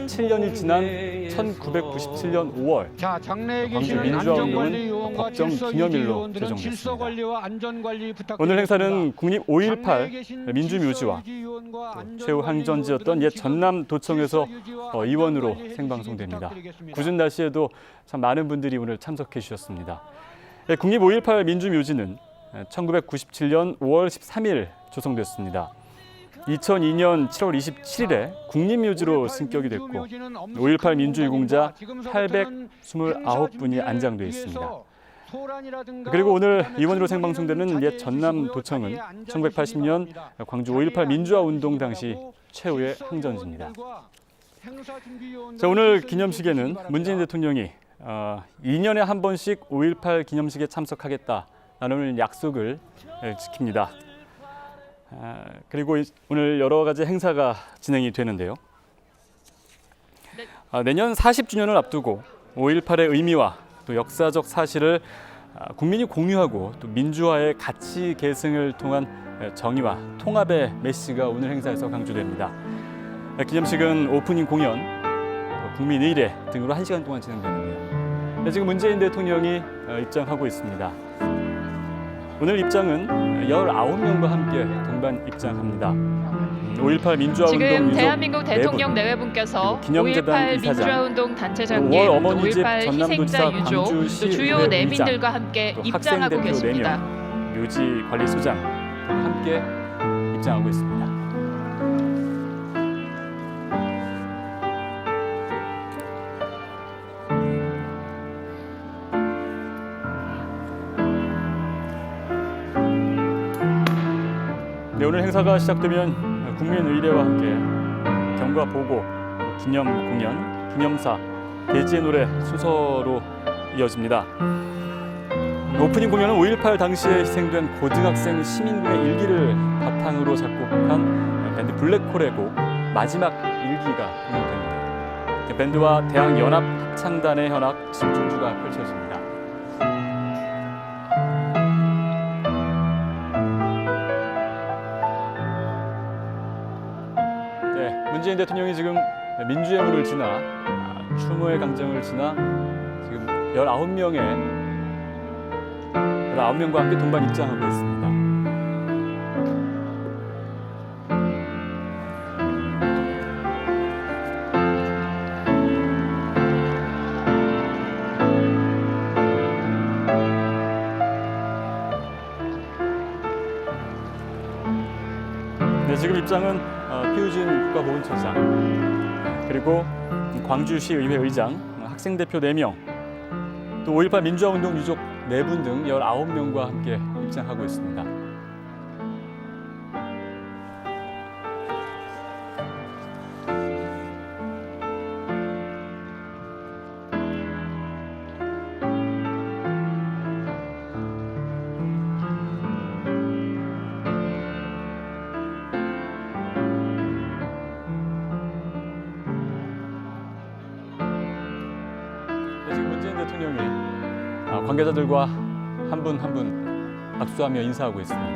17년이 지난 1997년 5월 자, 장내에 광주 계시는 민주화운동은 안전관리위원과 법정 질서 기념일로 유지위원들은 질서 제정됐습니다. 관리와 안전관리 부탁드리겠습니다. 오늘 행사는 국립 5.18 장내에 계신 민주묘지와 질서 유지위원과 최후 항전지였던 옛 전남도청에서 질서 유지와 의원으로 안전관리 생방송됩니다. 부탁드리겠습니다. 굳은 날씨에도 참 많은 분들이 오늘 참석해 주셨습니다. 국립 5.18 민주묘지는 1997년 5월 13일 조성됐습니다. 2002년 7월 27일에 국립묘지로 승격이 됐고 5.18 민주유공자 829분이 안장돼 있습니다. 그리고 오늘 의원으로 생방송되는 옛 전남도청은 1980년 광주 5.18 민주화운동 당시 최후의 항전지입니다. 자, 오늘 기념식에는 문재인 대통령이 2년에 한 번씩 5.18 기념식에 참석하겠다라는 약속을 지킵니다. 그리고 오늘 여러 가지 행사가 진행이 되는데요. 내년 40주년을 앞두고 5.18의 의미와 또 역사적 사실을 국민이 공유하고 또 민주화의 가치 계승을 통한 정의와 통합의 메시지가 오늘 행사에서 강조됩니다. 기념식은 오프닝 공연, 국민의례 등으로 1시간 동안 진행되는데요. 지금 문재인 대통령이 입장하고 있습니다. 오늘 입장은 19명과 함께 동반 입장합니다. 5.18 민주화운동 지금 유족 대한민국 대통령 4분, 내외분께서 기념재단 5.18 이사장, 민주화운동 단체장님, 5월 어머니 집 5.18 전남도지사 희생자 유족, 또 광주시 주요 의회 내빈들과 의장, 함께 또 입장하고 학생대표 계십니다. 4명, 묘지관리소장 등 함께 입장하고 있습니다. 네, 오늘 행사가 시작되면 국민의례와 함께 경과 보고, 기념 공연, 기념사, 대지의 노래 순서로 이어집니다. 오프닝 공연은 5.18 당시에 희생된 고등학생 시민군의 일기를 바탕으로 작곡한 밴드 블랙홀의 곡 마지막 일기가 운영됩니다. 밴드와 대학연합합창단의 현악 집중주가 펼쳐집니다. 문재인 대통령이 지금 민주의 문을 지나 추모의 광장을 지나 지금 19명과 함께 동반 입장하고 있습니다. 네, 지금 입장은 피우진 국가보훈처장, 그리고 광주시 의회 의장, 학생대표 4명, 또 5.18 민주화운동 유족 4분 등 19명과 함께 입장하고 있습니다. 지금 문재인 대통령이 관계자들과 한 분 한 분 악수하며 인사하고 있습니다.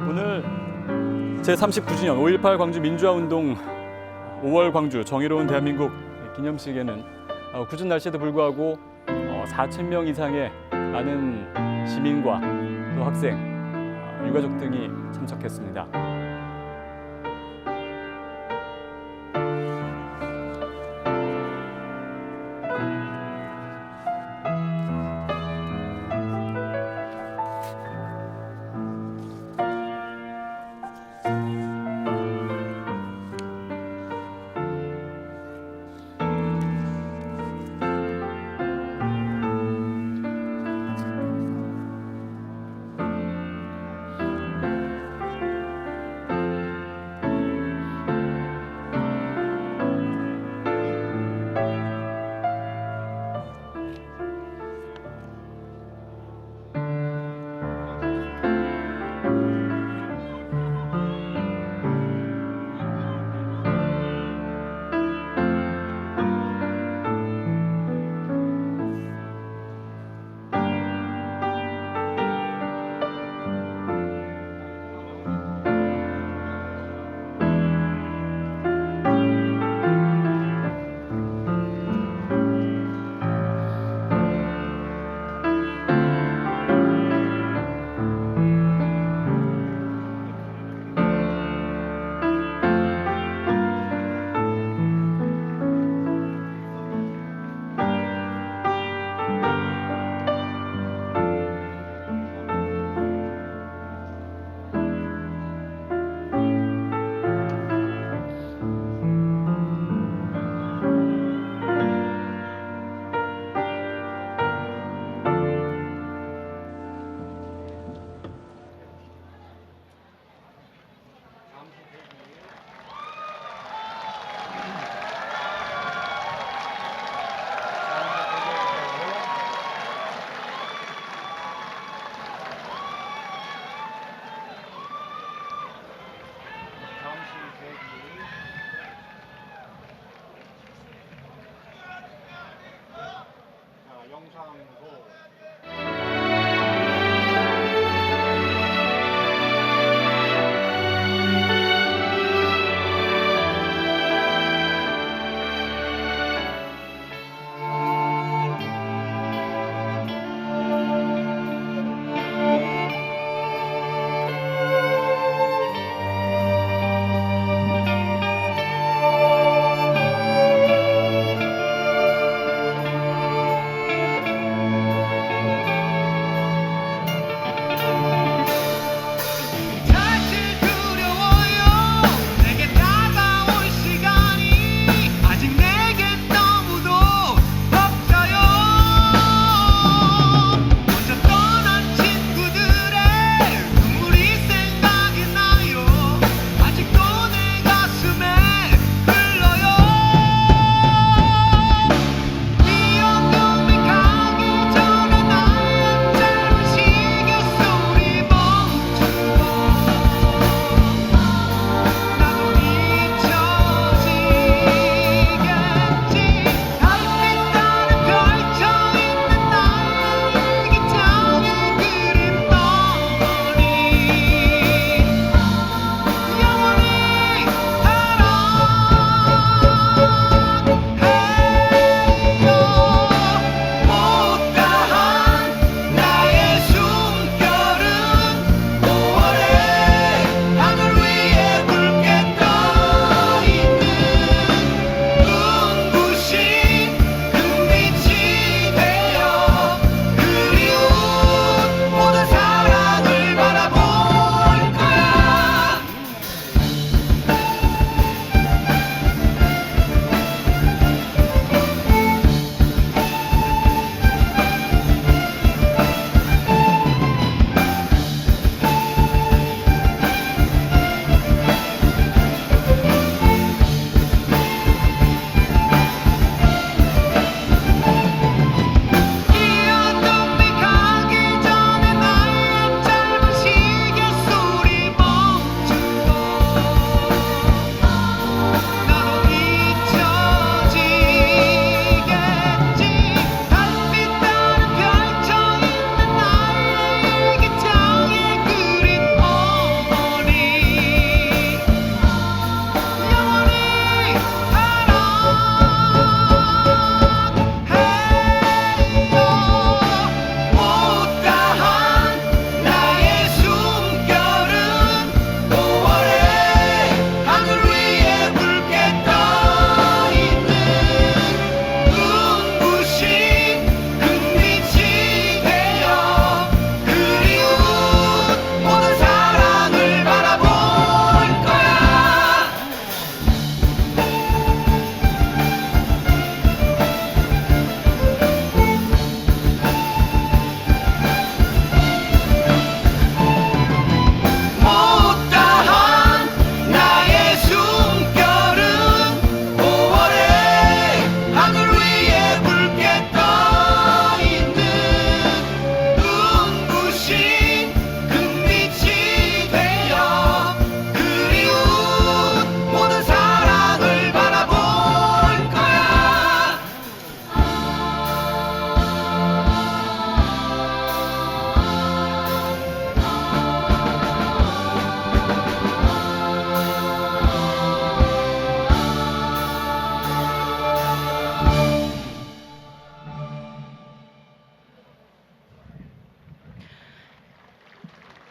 오늘 제39주년 5.18 광주 민주화운동 5월 광주 정의로운 대한민국 기념식에는 굳은 날씨에도 불구하고 4,000명 이상의 많은 시민과 또 학생, 유가족 등이 참석했습니다.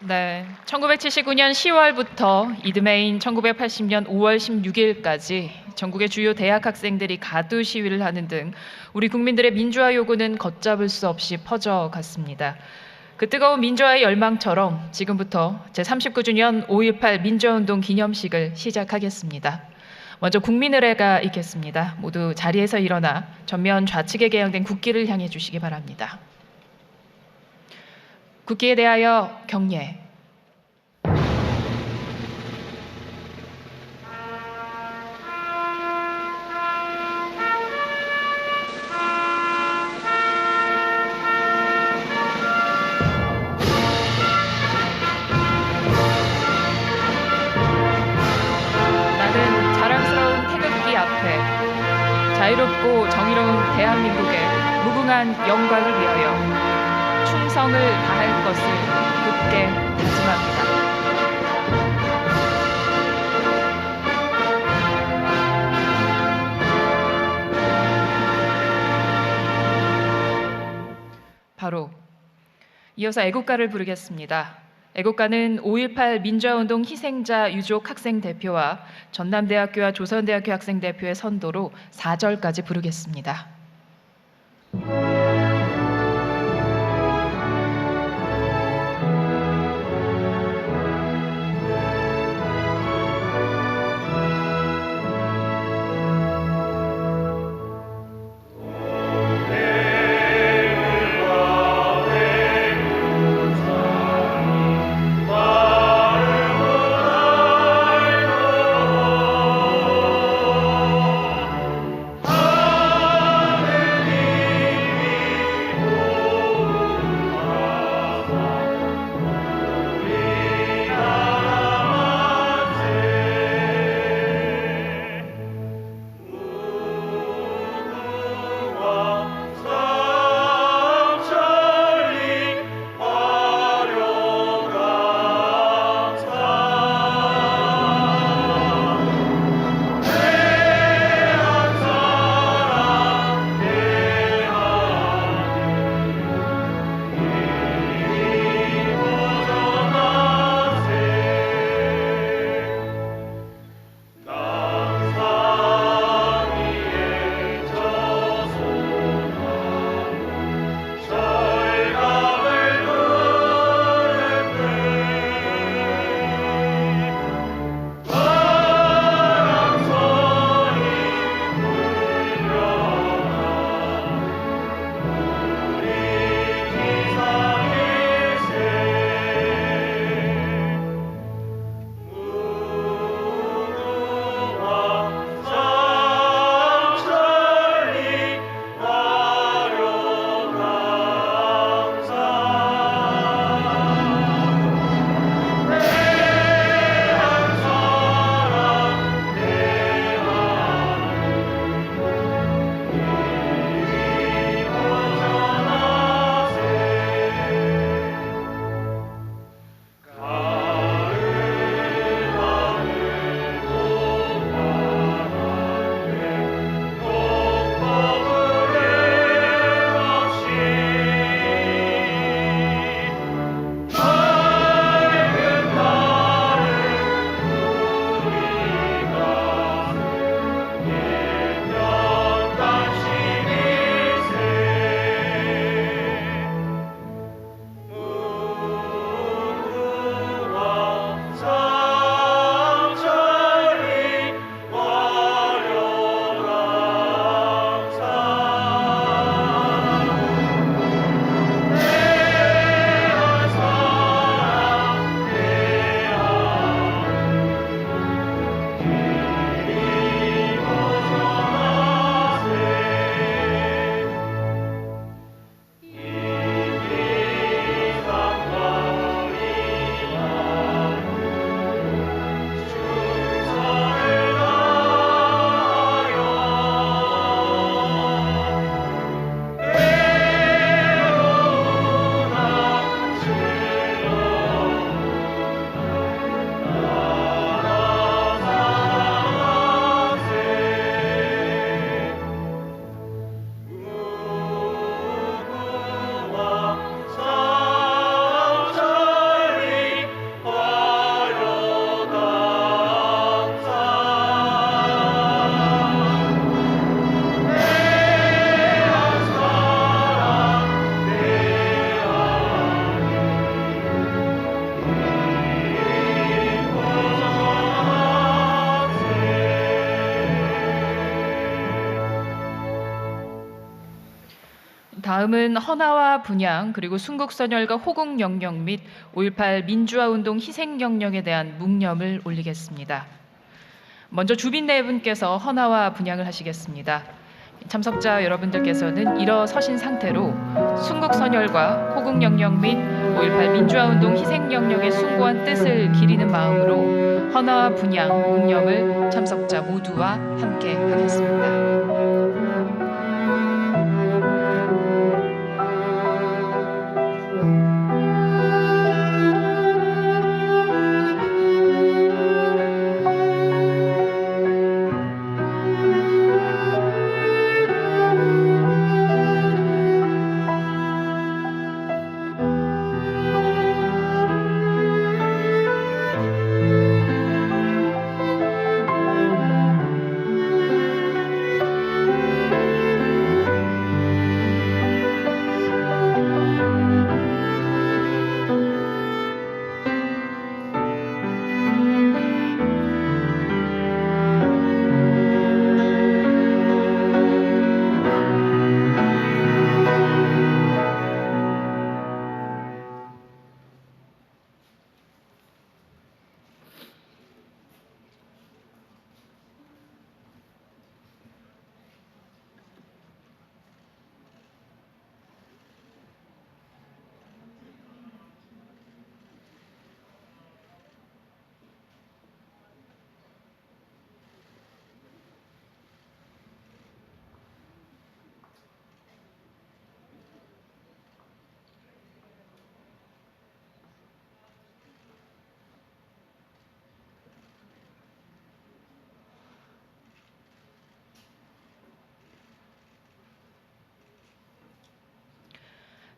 네, 1979년 10월부터 이듬해인 1980년 5월 16일까지 전국의 주요 대학 학생들이 가두 시위를 하는 등 우리 국민들의 민주화 요구는 걷잡을 수 없이 퍼져갔습니다. 그 뜨거운 민주화의 열망처럼 지금부터 제39주년 5.18 민주화운동 기념식을 시작하겠습니다. 먼저 국민의례가 있겠습니다. 모두 자리에서 일어나 전면 좌측에 개양된 국기를 향해 주시기 바랍니다. 국기에 대하여 경례. 나는 자랑스러운 태극기 앞에 자유롭고 정의로운 대한민국의 무궁한 무궁한 영광을 위하여 충성을 다할 것을 굳게 다짐합니다. 바로 이어서 애국가를 부르겠습니다. 애국가는 5.18 민주화운동 희생자 유족 학생 대표와 전남대학교와 조선대학교 학생 대표의 선도로 4절까지 부르겠습니다. 다음은 헌화와 분향 그리고 순국선열과 호국영령 및 5.18 민주화운동 희생경령에 대한 묵념을 올리겠습니다. 먼저 주빈 네 분께서 헌화와 분향을 하시겠습니다. 참석자 여러분들께서는 일어서신 상태로 순국선열과 호국영령 및 5.18 민주화운동 희생경령의 숭고한 뜻을 기리는 마음으로 헌화와 분향, 묵념을 참석자 모두와 함께 하겠습니다.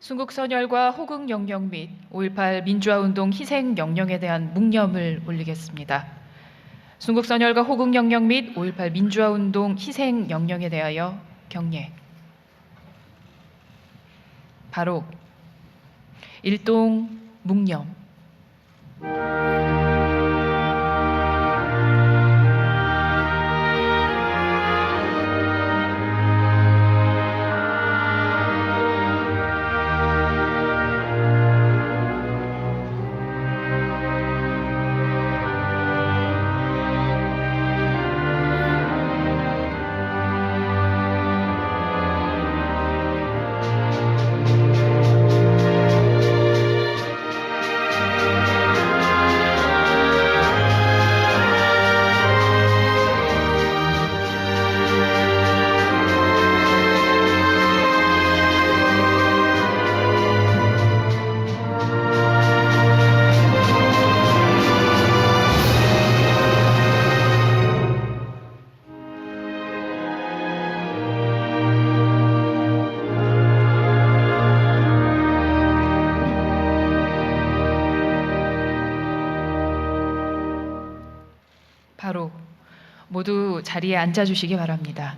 순국선열과 호국영령 및 5.18 민주화운동 희생영령에 대한 묵념을 올리겠습니다. 순국선열과 호국영령 및 5.18 민주화운동 희생영령에 대하여 경례. 바로 일동 묵념. 바로 모두 자리에 앉아주시기 바랍니다.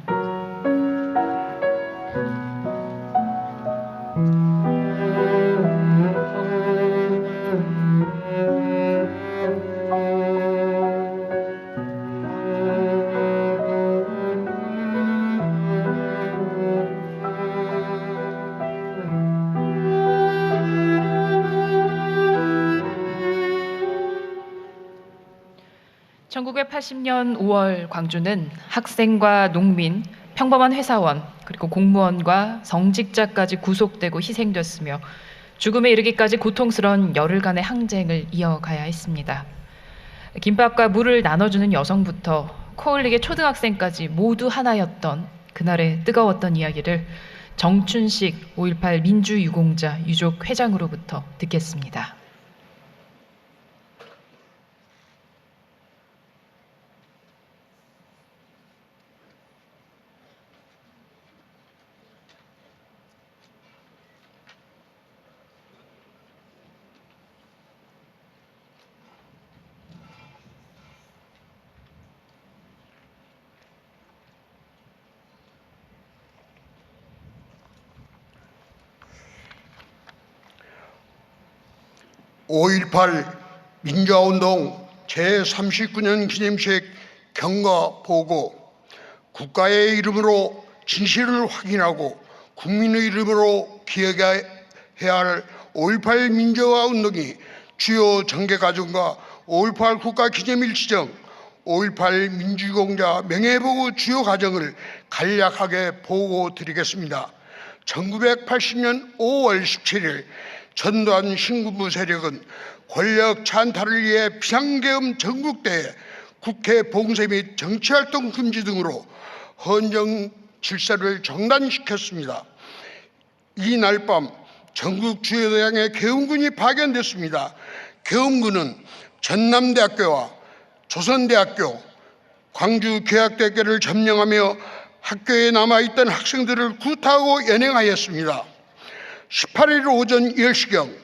(1980년 5월) 광주는 학생과 농민, 평범한 회사원, 그리고 공무원과 성직자까지 구속되고 희생됐으며 죽음에 이르기까지 고통스러운 열흘간의 항쟁을 이어가야 했습니다. 김밥과 물을 나눠주는 여성부터 코 흘리게 초등학생까지 모두 하나였던 그날의 뜨거웠던 이야기를 정춘식 5.18 민주유공자 유족 회장으로부터 듣겠습니다. (5.18) 민주화운동 제39년 기념식 경과 보고. 국가의 이름으로 진실을 확인하고 국민의 이름으로 기억해야 할 5.18 민주화운동이 주요 전개과정과 5.18 국가기념일 지정, 5.18 민주유공자 명예보고 주요 과정을 간략하게 보고드리겠습니다. 1980년 5월 17일 전두환 신군부 세력은 권력 찬탈을 위해 비상계엄 전국대회, 국회 봉쇄 및 정치활동 금지 등으로 헌정 질서를 정단시켰습니다. 이날 밤 전국 주요 대학에 계엄군이 파견됐습니다. 계엄군은 전남대학교와 조선대학교, 광주교학대학교를 점령하며 학교에 남아있던 학생들을 구타하고 연행하였습니다. 18일 오전 10시경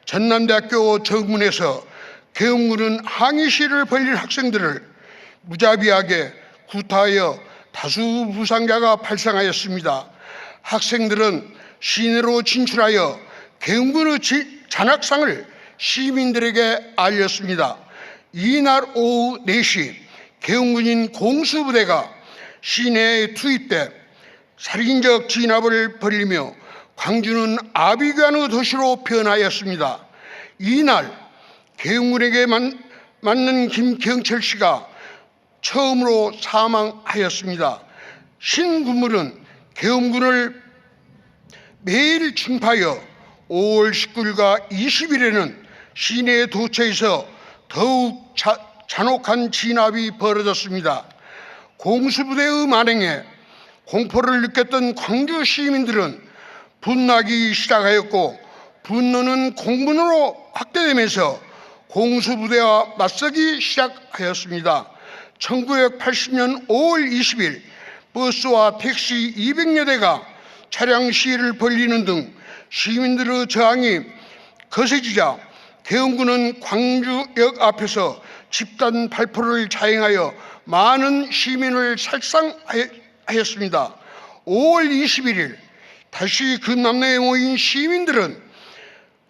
전남대학교 정문에서 계엄군은 항의 시위를 벌일 학생들을 무자비하게 구타하여 다수 부상자가 발생하였습니다. 학생들은 시내로 진출하여 계엄군의 잔악상을 시민들에게 알렸습니다. 이날 오후 4시 계엄군인 공수부대가 시내에 투입돼 살인적 진압을 벌이며 광주는 아비규환의 도시로 변하였습니다. 이날 계엄군에게 맞는 김경철 씨가 처음으로 사망하였습니다. 신군물은 계엄군을 매일 징파하여 5월 19일과 20일에는 시내에 도처에서 더욱 잔혹한 진압이 벌어졌습니다. 공수부대의 만행에 공포를 느꼈던 광주 시민들은 분노하기 시작하였고, 분노는 공분으로 확대되면서 공수부대와 맞서기 시작하였습니다. 1980년 5월 20일 버스와 택시 200여 대가 차량 시위를 벌이는 등 시민들의 저항이 거세지자 계엄군은 광주역 앞에서 집단 발포를 자행하여 많은 시민을 살상하였습니다. 5월 21일 다시 금남로에 모인 시민들은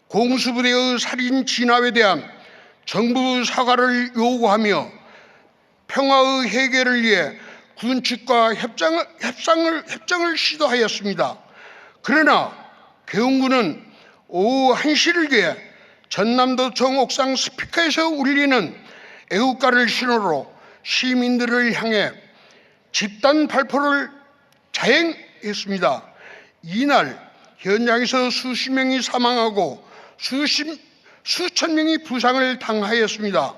공수부대의 살인 진압에 대한 정부 사과를 요구하며 평화의 해결을 위해 군 측과 협정을 시도하였습니다. 그러나 계엄군은 오후 1시를 기해 전남도청 옥상 스피커에서 울리는 애국가를 신호로 시민들을 향해 집단 발포를 자행했습니다. 이날 현장에서 수십 명이 사망하고 수천 명이 부상을 당하였습니다.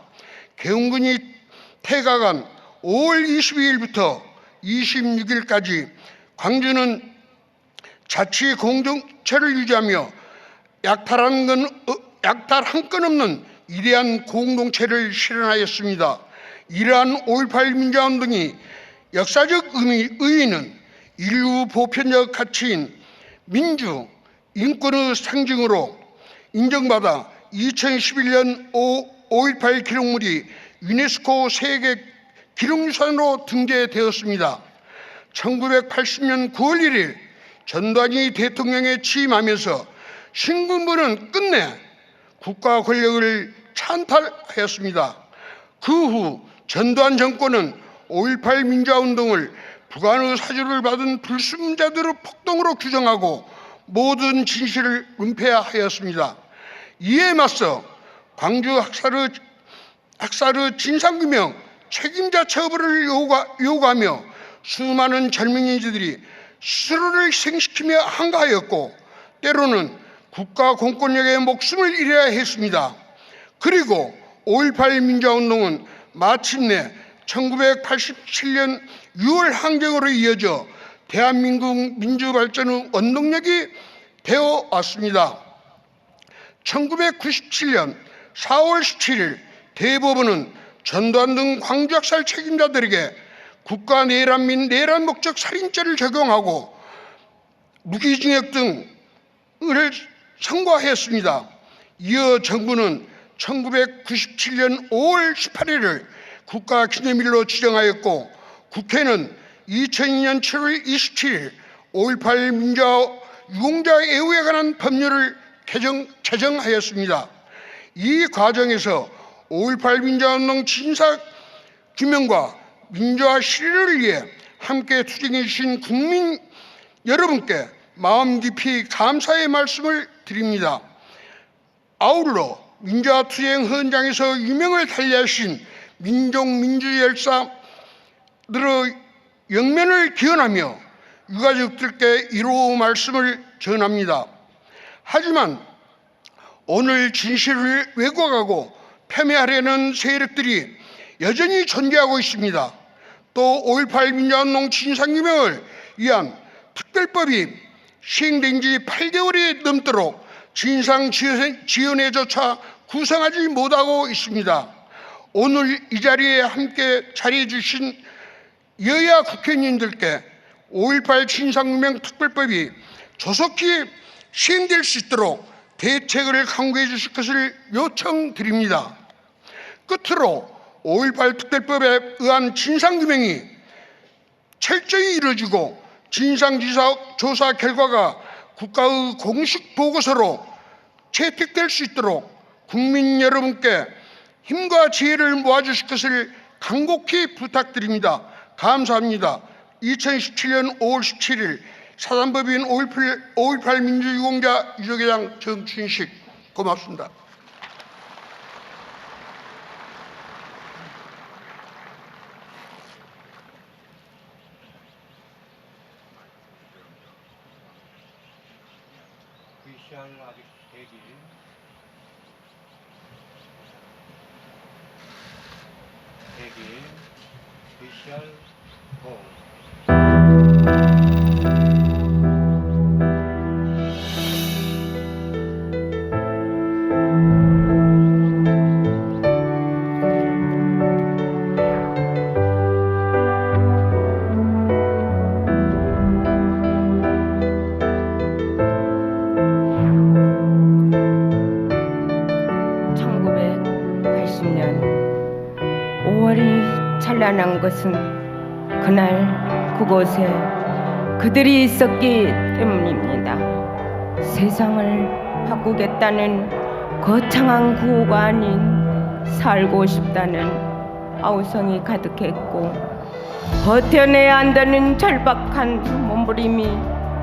계엄군이 퇴각한 5월 22일부터 26일까지 광주는 자치 공동체를 유지하며 약탈 한 건 없는 위대한 공동체를 실현하였습니다. 이러한 5.18 민주화운동이 역사적 의의는 인류 보편적 가치인 민주, 인권의 상징으로 인정받아 2011년 5.18 기록물이 유네스코 세계 기록유산으로 등재되었습니다. 1980년 9월 1일 전두환이 대통령에 취임하면서 신군부는 끝내 국가 권력을 찬탈하였습니다. 그 후 전두환 정권은 5.18 민주화운동을 북한의 사주를 받은 불순자들의 폭동으로 규정하고 모든 진실을 은폐하였습니다. 이에 맞서 광주 학살의 진상규명 책임자 처벌을 요구하며 수많은 젊은이들이 스스로를 희생시키며 항거하였고 때로는 국가 공권력의 목숨을 잃어야 했습니다. 그리고 5.18 민주화운동은 마침내 1987년 6월 항쟁으로 이어져 대한민국 민주발전의 원동력이 되어 왔습니다. 1997년 4월 17일 대법원은 전두환 등 광주학살 책임자들에게 국가 내란 및 내란 목적 살인죄를 적용하고 무기징역 등을 선고하였습니다. 이어 정부는 1997년 5월 18일을 국가기념일로 지정하였고 국회는 2002년 7월 27일 5.18 민주화 유공자 애우에 관한 법률을 제정하였습니다. 이 과정에서 5.18 민주화운동 진상규명과 민주화 실현을 위해 함께 투쟁해 주신 국민 여러분께 마음 깊이 감사의 말씀을 드립니다. 아울러 민주화 투쟁 현장에서 유명을 달리하신 민족민주열사들의 영면을 기원하며 유가족들께 이로 말씀을 전합니다. 하지만 오늘 진실을 왜곡하고 폄훼하려는 세력들이 여전히 존재하고 있습니다. 또 5.18 민주화운동 진상규명을 위한 특별법이 시행된 지 8개월이 넘도록 진상지원회조차 구성하지 못하고 있습니다. 오늘 이 자리에 함께 자리해 주신 여야 국회의원님들께 5.18 진상규명 특별법이 조속히 시행될 수 있도록 대책을 강구해 주실 것을 요청드립니다. 끝으로 5.18 특별법에 의한 진상규명이 철저히 이루어지고 진상조사 결과가 국가의 공식 보고서로 채택될 수 있도록 국민 여러분께 힘과 지혜를 모아주실 것을 간곡히 부탁드립니다. 감사합니다. 2017년 5월 17일 사단법인 5.18 민주유공자 유족회장 정춘식. 고맙습니다. VCR 아직 대기. VCR 고. 곤란한 것은 그날 그곳에 그들이 있었기 때문입니다. 세상을 바꾸겠다는 거창한 구호가 아닌 살고 싶다는 아우성이 가득했고 버텨내야 한다는 절박한 몸부림이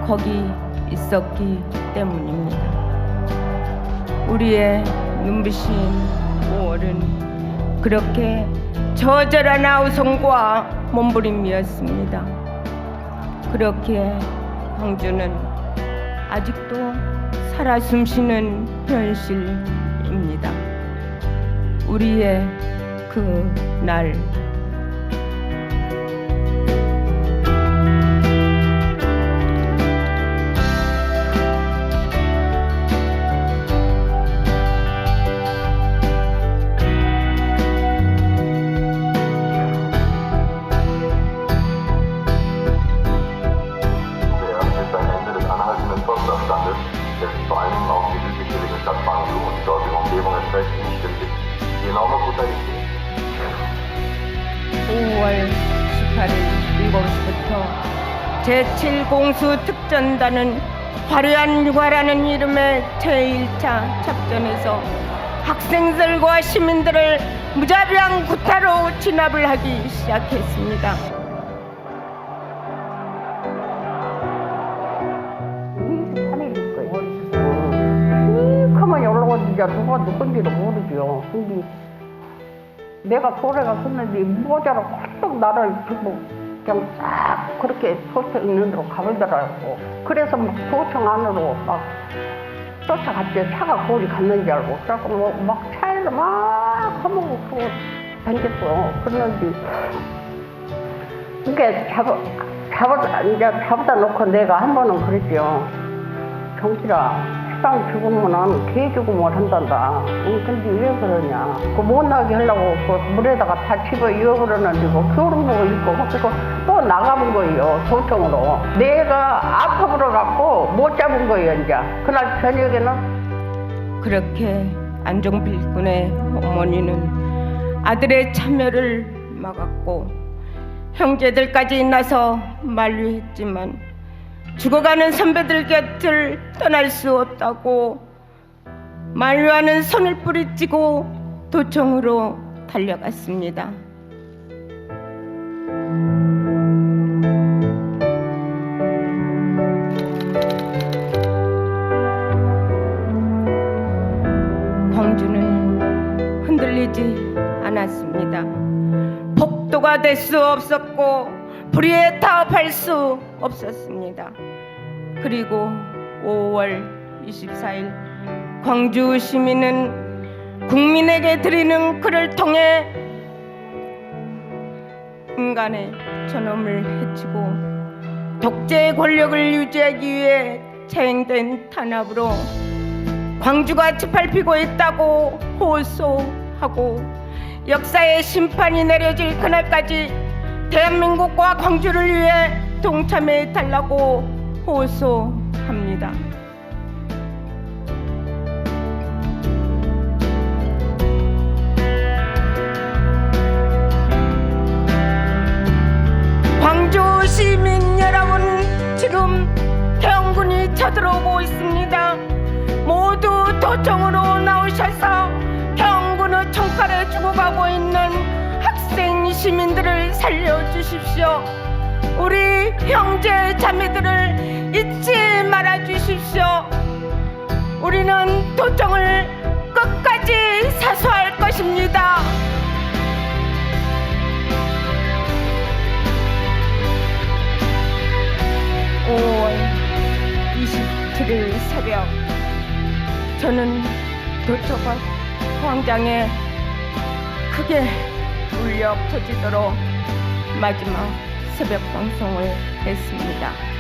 거기 있었기 때문입니다. 우리의 눈부신 5월은 그렇게 저절한 아우성과 몸부림이었습니다. 그렇기에 광주는 아직도 살아 숨쉬는 현실입니다. 우리의 그 날 vor allem auch die südlich gelegene Stadt Banjul und die dortige Umgebung entsprechend nicht im Blick. Die enorme Brutalität. 5월 18일 7시부터 제7공수 특전단은 화려한 육아라는 이름의 제1차 작전에서 학생들과 시민들을 무자비한 구타로 진압을 하기 시작했습니다. 가만히 올라가서 이제 누가 누군지도 모르죠. 근데 내가 도래가 섰는데 모자로 홀딱 나를 두고 그냥 싹 그렇게 도청 있는 데로 가버리더라고. 그래서 막 도청 안으로 막 쫓아갔지. 차가 거기 갔는 줄 알고. 그래서 막 차에서 막 허물고 그러고 다녔어. 그랬는데 그게 잡아다 놓고 내가 한 번은 그랬죠. 경실아, 식당 죽으면은 개 죽음을 한단다. 근데 왜 그러냐. 그 못나게 하려고 그 물에다가 다 집어 이어버렸는데 뭐 겨울복을 입고 그리고 또 나가본 거예요. 도청으로. 내가 아파버려갖고 못 잡은 거예요. 이제 그날 저녁에는. 그렇게 안종필 군의 어머니는 아들의 참여를 막았고 형제들까지 나서 만류했지만 죽어가는 선배들 곁을 떠날 수 없다고 만류하는 손을 뿌리치고 도청으로 달려갔습니다. 광주는 흔들리지 않았습니다. 폭도가 될 수 없었고 불의에 타협할 수 없었습니다. 그리고 5월 24일 광주 시민은 국민에게 드리는 글을 통해 인간의 존엄을 해치고 독재 권력을 유지하기 위해 자행된 탄압으로 광주가 짓밟히고 있다고 호소하고 역사의 심판이 내려질 그날까지 대한민국과 광주를 위해 동참해 달라고 호소합니다. 광주 시민 여러분, 지금 태영군이 쳐들어오고 있습니다. 모두 도청으로 나오셔서 태영군의 총칼에 죽어가고 있는 학생 시민들을 살려주십시오. 우리 형제 자매들을 잊지 말아 주십시오. 우리는 도청을 끝까지 사수할 것입니다. 5월 27일 새벽 저는 도청 광장에 크게 울려 퍼지도록 마지막 새벽 방송을 했습니다.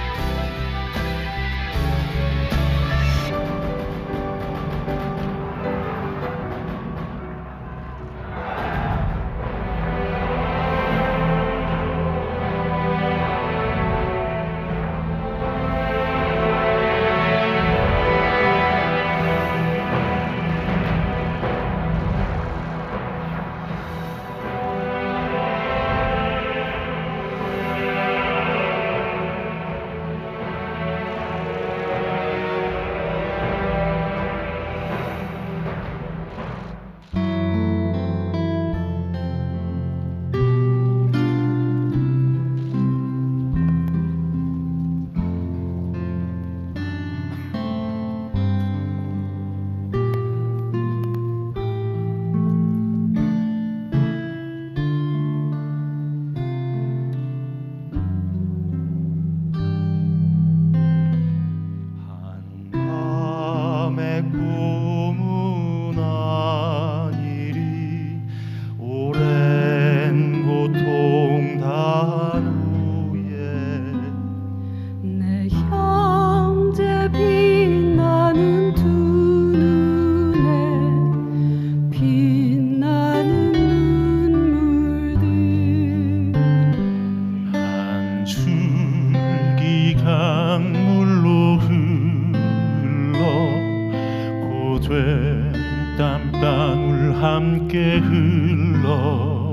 된 땀방울 함께 흘러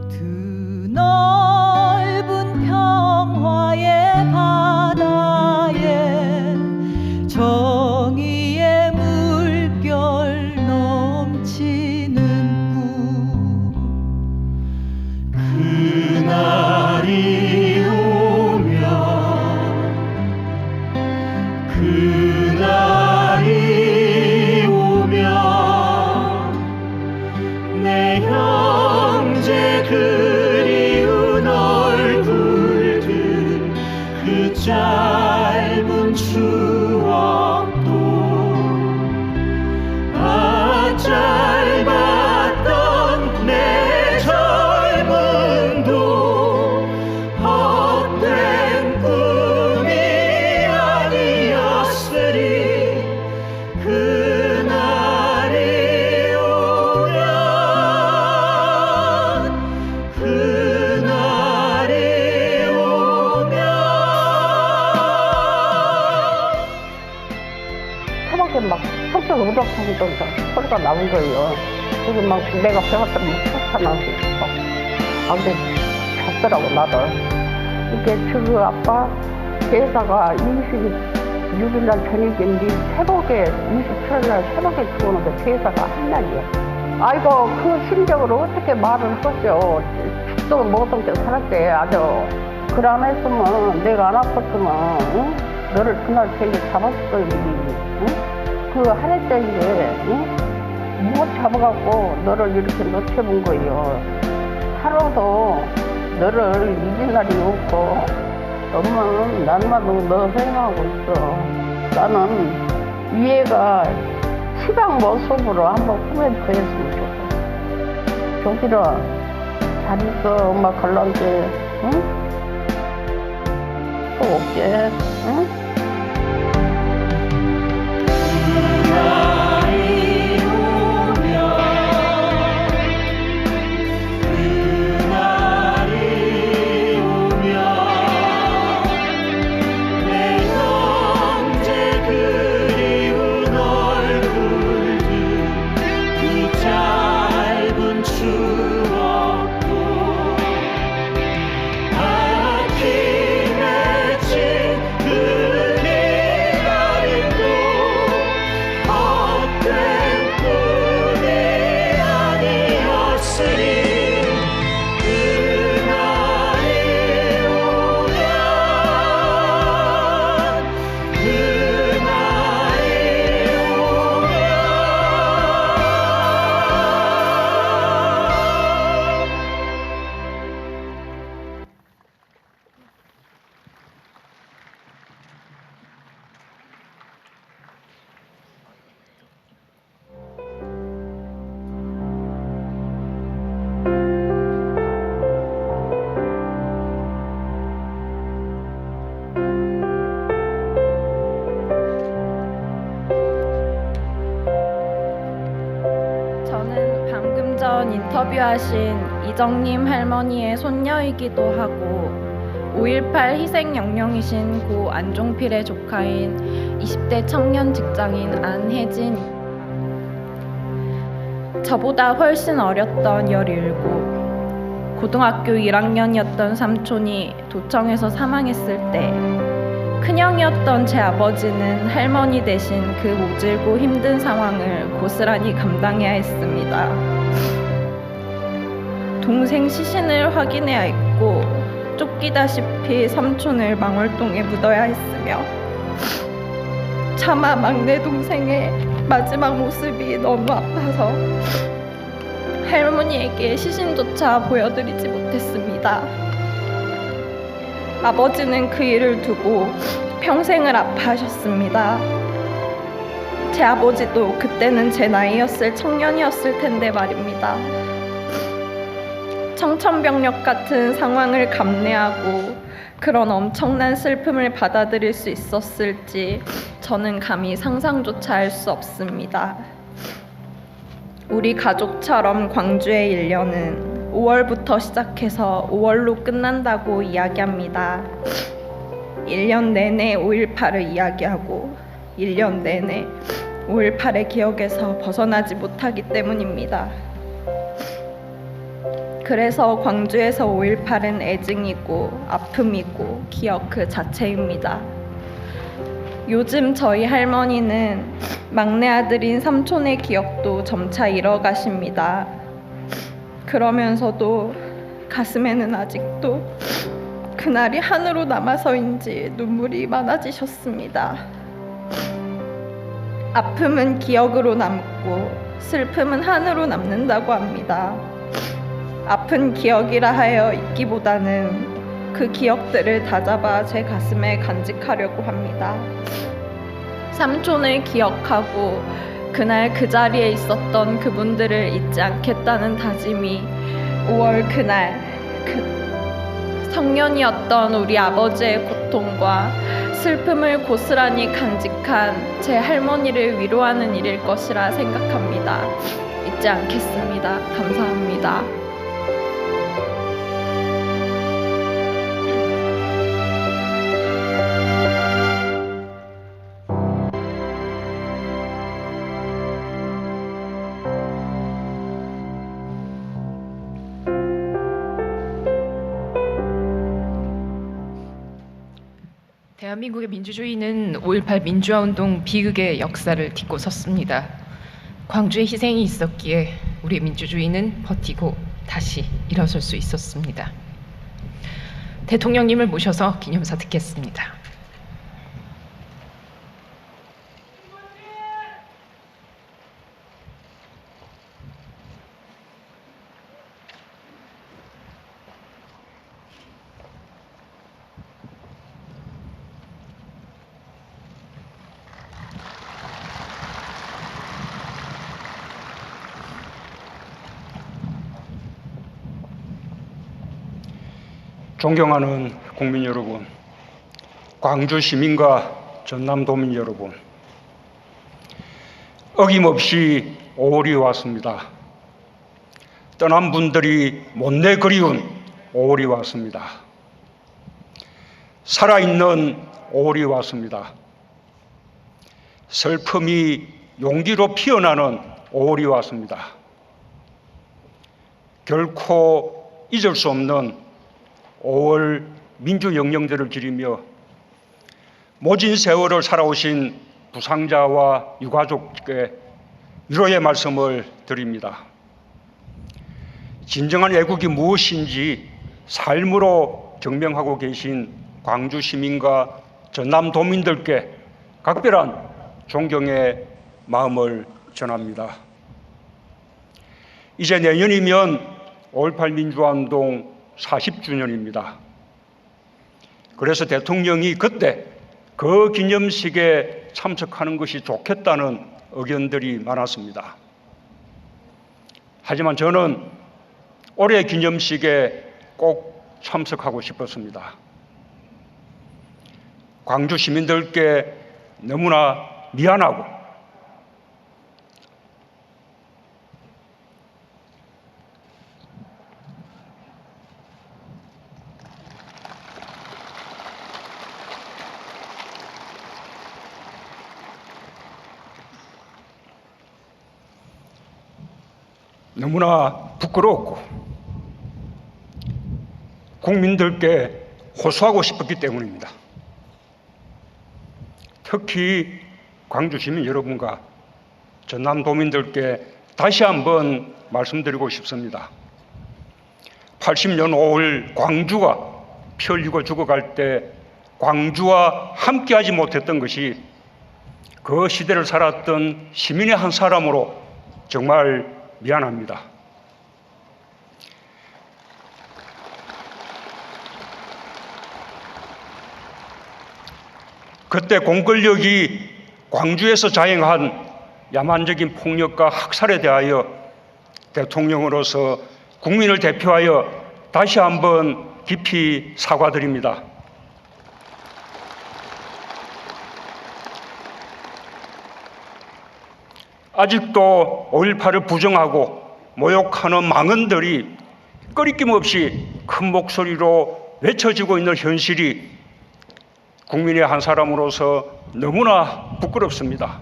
드넓은 평화의 바다에 정의의 물결 넘치는 꿈 그날이 오면 그날이 오면 내 형제 그리운 얼굴들 그 짧은 추억도 짧았던 내 젊음도 헛된 꿈이 아니었으리 그날이 오면 그날이 오면 새벽에 막 성격 우덕하고 소리가 나온 거예요. 그래서 막 내가 배웠더니 막 쫓아나서 아 근데 잤더라고 나를. 이게 그 아빠 제사가 26일 날 저녁인데 새벽에 27일 날 새벽에 죽었는데 제사가 한 날이야. 아이고 그 심정으로 어떻게 말을 하죠. 죽도 먹었던 게 살았지 아주. 그걸 안 했으면 내가 안 아팠으면 응? 너를 그날 제일 잡았을 거야. 응? 그 하늘자리에 응? 못 잡아갖고 너를 이렇게 놓쳐본 거예요. 하루도 너를 잊은 날이 없고 엄마는 날마다 너 생각하고 있어. 나는 위에가 시방 모습으로 한번 코멘트 했으면 좋겠어. 조기라 잘 있어. 엄마 갈란데 응? 또 올게 응? 저는 방금 전 인터뷰하신 이정님 할머니의 손녀이기도 하고 5.18 희생영령이신 고 안종필의 조카인 20대 청년 직장인 안혜진. 저보다 훨씬 어렸던 17, 고등학교 1학년이었던 삼촌이 도청에서 사망했을 때 큰형이었던 제 아버지는 할머니 대신 그 모질고 힘든 상황을 고스란히 감당해야 했습니다. 동생 시신을 확인해야 했고 쫓기다시피 삼촌을 망월동에 묻어야 했으며 차마 막내 동생의 마지막 모습이 너무 아파서 할머니에게 시신조차 보여드리지 못했습니다. 아버지는 그 일을 두고 평생을 아파하셨습니다. 제 아버지도 그때는 제 나이였을 청년이었을 텐데 말입니다. 청천벽력 같은 상황을 감내하고 그런 엄청난 슬픔을 받아들일 수 있었을지 저는 감히 상상조차 할 수 없습니다. 우리 가족처럼 광주의 1년은 5월부터 시작해서 5월로 끝난다고 이야기합니다. 1년 내내 5.18을 이야기하고 1년 내내 5.18의 기억에서 벗어나지 못하기 때문입니다. 그래서 광주에서 5.18은 애증이고 아픔이고 기억 그 자체입니다. 요즘 저희 할머니는 막내 아들인 삼촌의 기억도 점차 잃어가십니다. 그러면서도 가슴에는 아직도 그날이 한으로 남아서인지 눈물이 많아지셨습니다. 아픔은 기억으로 남고 슬픔은 한으로 남는다고 합니다. 아픈 기억이라 하여 잊기보다는 그 기억들을 다잡아 제 가슴에 간직하려고 합니다. 삼촌을 기억하고 그날 그 자리에 있었던 그분들을 잊지 않겠다는 다짐이 5월 그날 성년이었던 우리 아버지의 고통과 슬픔을 고스란히 간직한 제 할머니를 위로하는 일일 것이라 생각합니다. 잊지 않겠습니다. 감사합니다. 대한민국의 민주주의는 5.18 민주화운동 비극의 역사를 딛고 섰습니다. 광주의 희생이 있었기에 우리 민주주의는 버티고 다시 일어설 수 있었습니다. 대통령님을 모셔서 기념사 듣겠습니다. 존경하는 국민 여러분, 광주 시민과 전남도민 여러분, 어김없이 5월이 왔습니다. 떠난 분들이 못내 그리운 5월이 왔습니다. 살아있는 5월이 왔습니다. 슬픔이 용기로 피어나는 5월이 왔습니다. 결코 잊을 수 없는 5월 민주영령제를 기리며 모진 세월을 살아오신 부상자와 유가족께 위로의 말씀을 드립니다. 진정한 애국이 무엇인지 삶으로 증명하고 계신 광주 시민과 전남도민들께 각별한 존경의 마음을 전합니다. 이제 내년이면 5.18 민주화운동 40주년입니다. 그래서 대통령이 그때 그 기념식에 참석하는 것이 좋겠다는 의견들이 많았습니다. 하지만 저는 올해 기념식에 꼭 참석하고 싶었습니다. 광주 시민들께 너무나 미안하고 너무나 부끄럽고 국민들께 호소하고 싶었기 때문입니다. 특히 광주 시민 여러분과 전남도민들께 다시 한번 말씀드리고 싶습니다. 80년 5월 광주가 피 흘리고 죽어갈 때 광주와 함께하지 못했던 것이 그 시대를 살았던 시민의 한 사람으로 정말 미안합니다. 그때 공권력이 광주에서 자행한 야만적인 폭력과 학살에 대하여 대통령으로서 국민을 대표하여 다시 한번 깊이 사과드립니다. 아직도 5.18을 부정하고 모욕하는 망언들이 꺼리낌 없이 큰 목소리로 외쳐지고 있는 현실이 국민의 한 사람으로서 너무나 부끄럽습니다.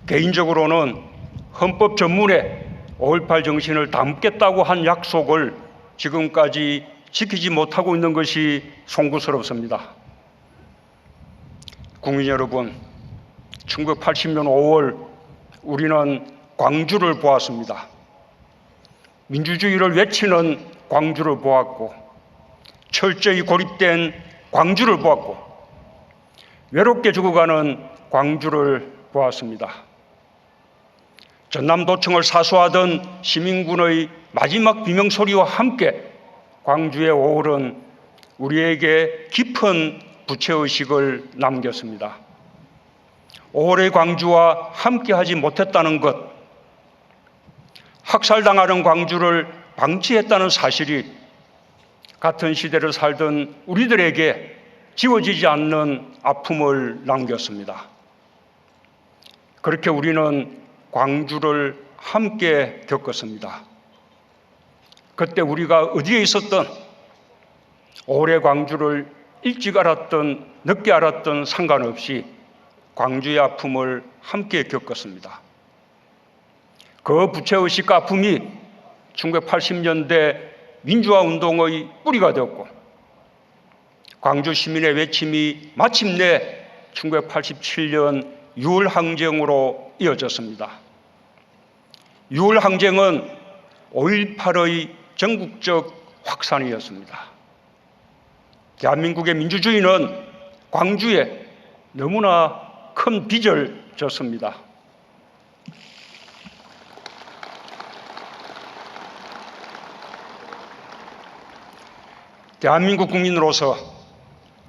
개인적으로는 헌법 전문에 5.18 정신을 담겠다고 한 약속을 지금까지 지키지 못하고 있는 것이 송구스럽습니다. 국민 여러분, 1980년 5월 우리는 광주를 보았습니다. 민주주의를 외치는 광주를 보았고, 철저히 고립된 광주를 보았고, 외롭게 죽어가는 광주를 보았습니다. 전남도청을 사수하던 시민군의 마지막 비명소리와 함께 광주의 5월은 우리에게 깊은 부채의식을 남겼습니다. 5월의 광주와 함께하지 못했다는 것, 학살당하는 광주를 방치했다는 사실이 같은 시대를 살던 우리들에게 지워지지 않는 아픔을 남겼습니다. 그렇게 우리는 광주를 함께 겪었습니다. 그때 우리가 어디에 있었던 5월의 광주를 일찍 알았던 늦게 알았던 상관없이 광주의 아픔을 함께 겪었습니다. 그 부채의식과 아픔이 1980년대 민주화 운동의 뿌리가 되었고, 광주 시민의 외침이 마침내 1987년 6월 항쟁으로 이어졌습니다. 6월 항쟁은 5.18의 전국적 확산이었습니다. 대한민국의 민주주의는 광주에 너무나 큰 빚을 졌습니다. 대한민국 국민으로서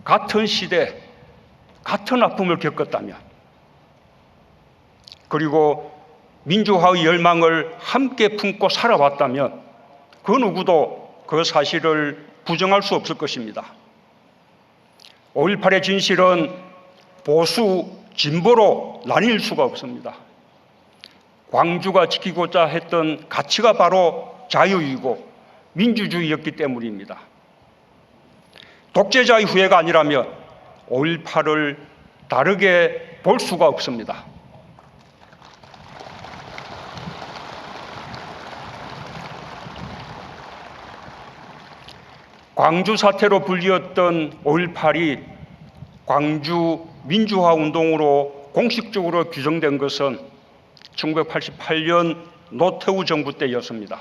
같은 시대, 같은 아픔을 겪었다면, 그리고 민주화의 열망을 함께 품고 살아왔다면 그 누구도 그 사실을 부정할 수 없을 것입니다. 5.18의 진실은 보수, 진보로 나뉠 수가 없습니다. 광주가 지키고자 했던 가치가 바로 자유이고 민주주의였기 때문입니다. 독재자의 후예가 아니라면 5.18을 다르게 볼 수가 없습니다. 광주 사태로 불리웠던 5.18이 광주 민주화 운동으로 공식적으로 규정된 것은 1988년 노태우 정부 때였습니다.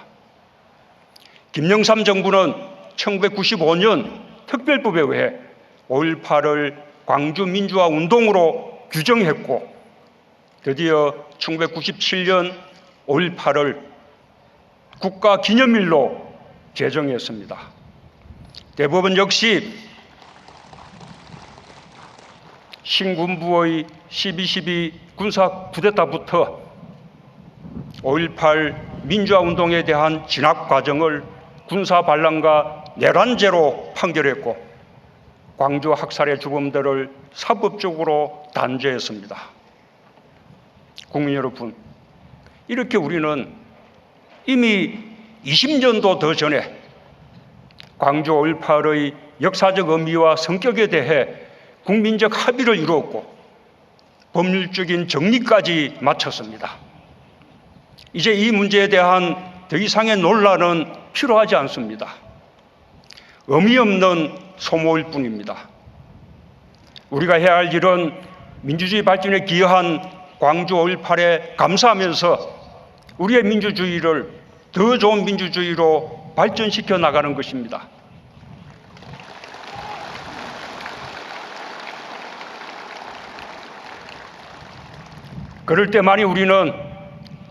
김영삼 정부는 1995년 특별법에 의해 5.18을 광주 민주화 운동으로 규정했고, 드디어 1997년 5.18을 국가 기념일로 제정했습니다. 대법원 역시 신군부의 12.12 군사 쿠데타부터 5.18 민주화 운동에 대한 진압 과정을 군사 반란과 내란죄로 판결했고, 광주 학살의 주범들을 사법적으로 단죄했습니다. 국민 여러분, 이렇게 우리는 이미 20년도 더 전에 광주 5.18의 역사적 의미와 성격에 대해 국민적 합의를 이루었고 법률적인 정리까지 마쳤습니다. 이제 이 문제에 대한 더 이상의 논란은 필요하지 않습니다. 의미 없는 소모일 뿐입니다. 우리가 해야 할 일은 민주주의 발전에 기여한 광주 5.18에 감사하면서 우리의 민주주의를 더 좋은 민주주의로 발전시켜 나가는 것입니다. 그럴 때만이 우리는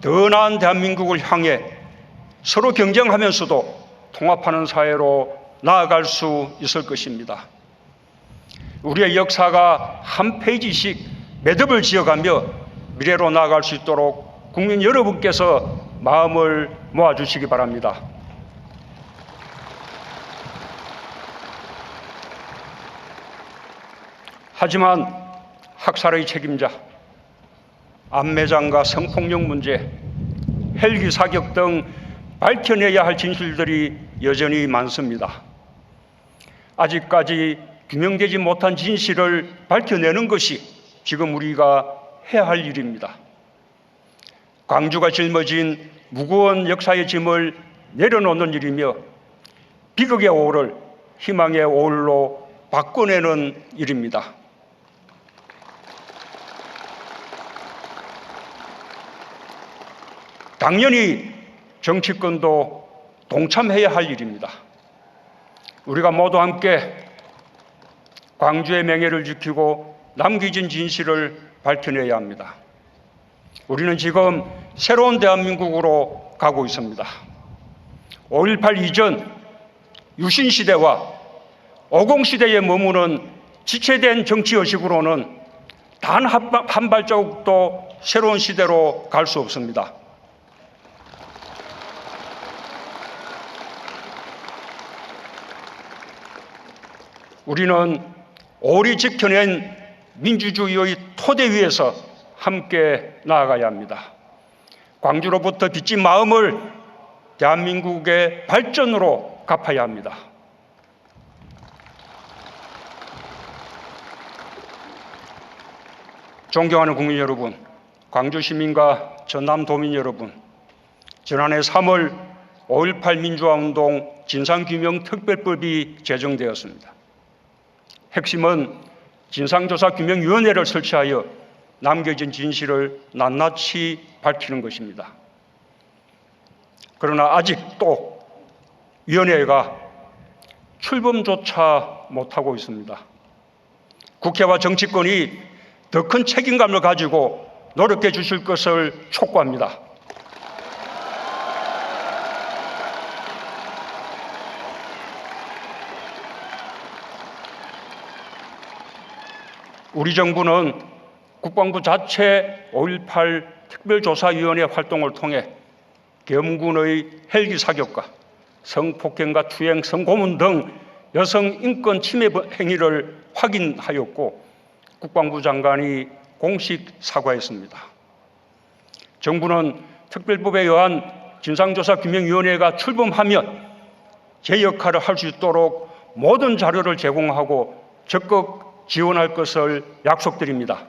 더 나은 대한민국을 향해 서로 경쟁하면서도 통합하는 사회로 나아갈 수 있을 것입니다. 우리의 역사가 한 페이지씩 매듭을 지어가며 미래로 나아갈 수 있도록 국민 여러분께서 마음을 모아주시기 바랍니다. 하지만 학살의 책임자, 암매장과 성폭력 문제, 헬기 사격 등 밝혀내야 할 진실들이 여전히 많습니다. 아직까지 규명되지 못한 진실을 밝혀내는 것이 지금 우리가 해야 할 일입니다. 광주가 짊어진 무거운 역사의 짐을 내려놓는 일이며 비극의 오를 희망의 오울로 바꿔내는 일입니다. 당연히 정치권도 동참해야 할 일입니다. 우리가 모두 함께 광주의 명예를 지키고 남겨진 진실을 밝혀내야 합니다. 우리는 지금 새로운 대한민국으로 가고 있습니다. 5.18 이전 유신시대와 50시대에 머무는 지체된 정치의식으로는 단 한 발자국도 새로운 시대로 갈 수 없습니다. 우리는 오리 지켜낸 민주주의의 토대 위에서 함께 나아가야 합니다. 광주로부터 빚진 마음을 대한민국의 발전으로 갚아야 합니다. 존경하는 국민 여러분, 광주 시민과 전남도민 여러분, 지난해 3월 5.18 민주화운동 진상규명특별법이 제정되었습니다. 핵심은 진상조사규명위원회를 설치하여 남겨진 진실을 낱낱이 밝히는 것입니다. 그러나 아직도 위원회가 출범조차 못하고 있습니다. 국회와 정치권이 더 큰 책임감을 가지고 노력해 주실 것을 촉구합니다. 우리 정부는 국방부 자체 5.18 특별조사위원회 활동을 통해 계엄군의 헬기 사격과 성폭행과 추행, 성고문 등 여성 인권 침해 행위를 확인하였고 국방부 장관이 공식 사과했습니다. 정부는 특별법에 의한 진상조사규명위원회가 출범하면 제 역할을 할 수 있도록 모든 자료를 제공하고 적극 지원할 것을 약속드립니다.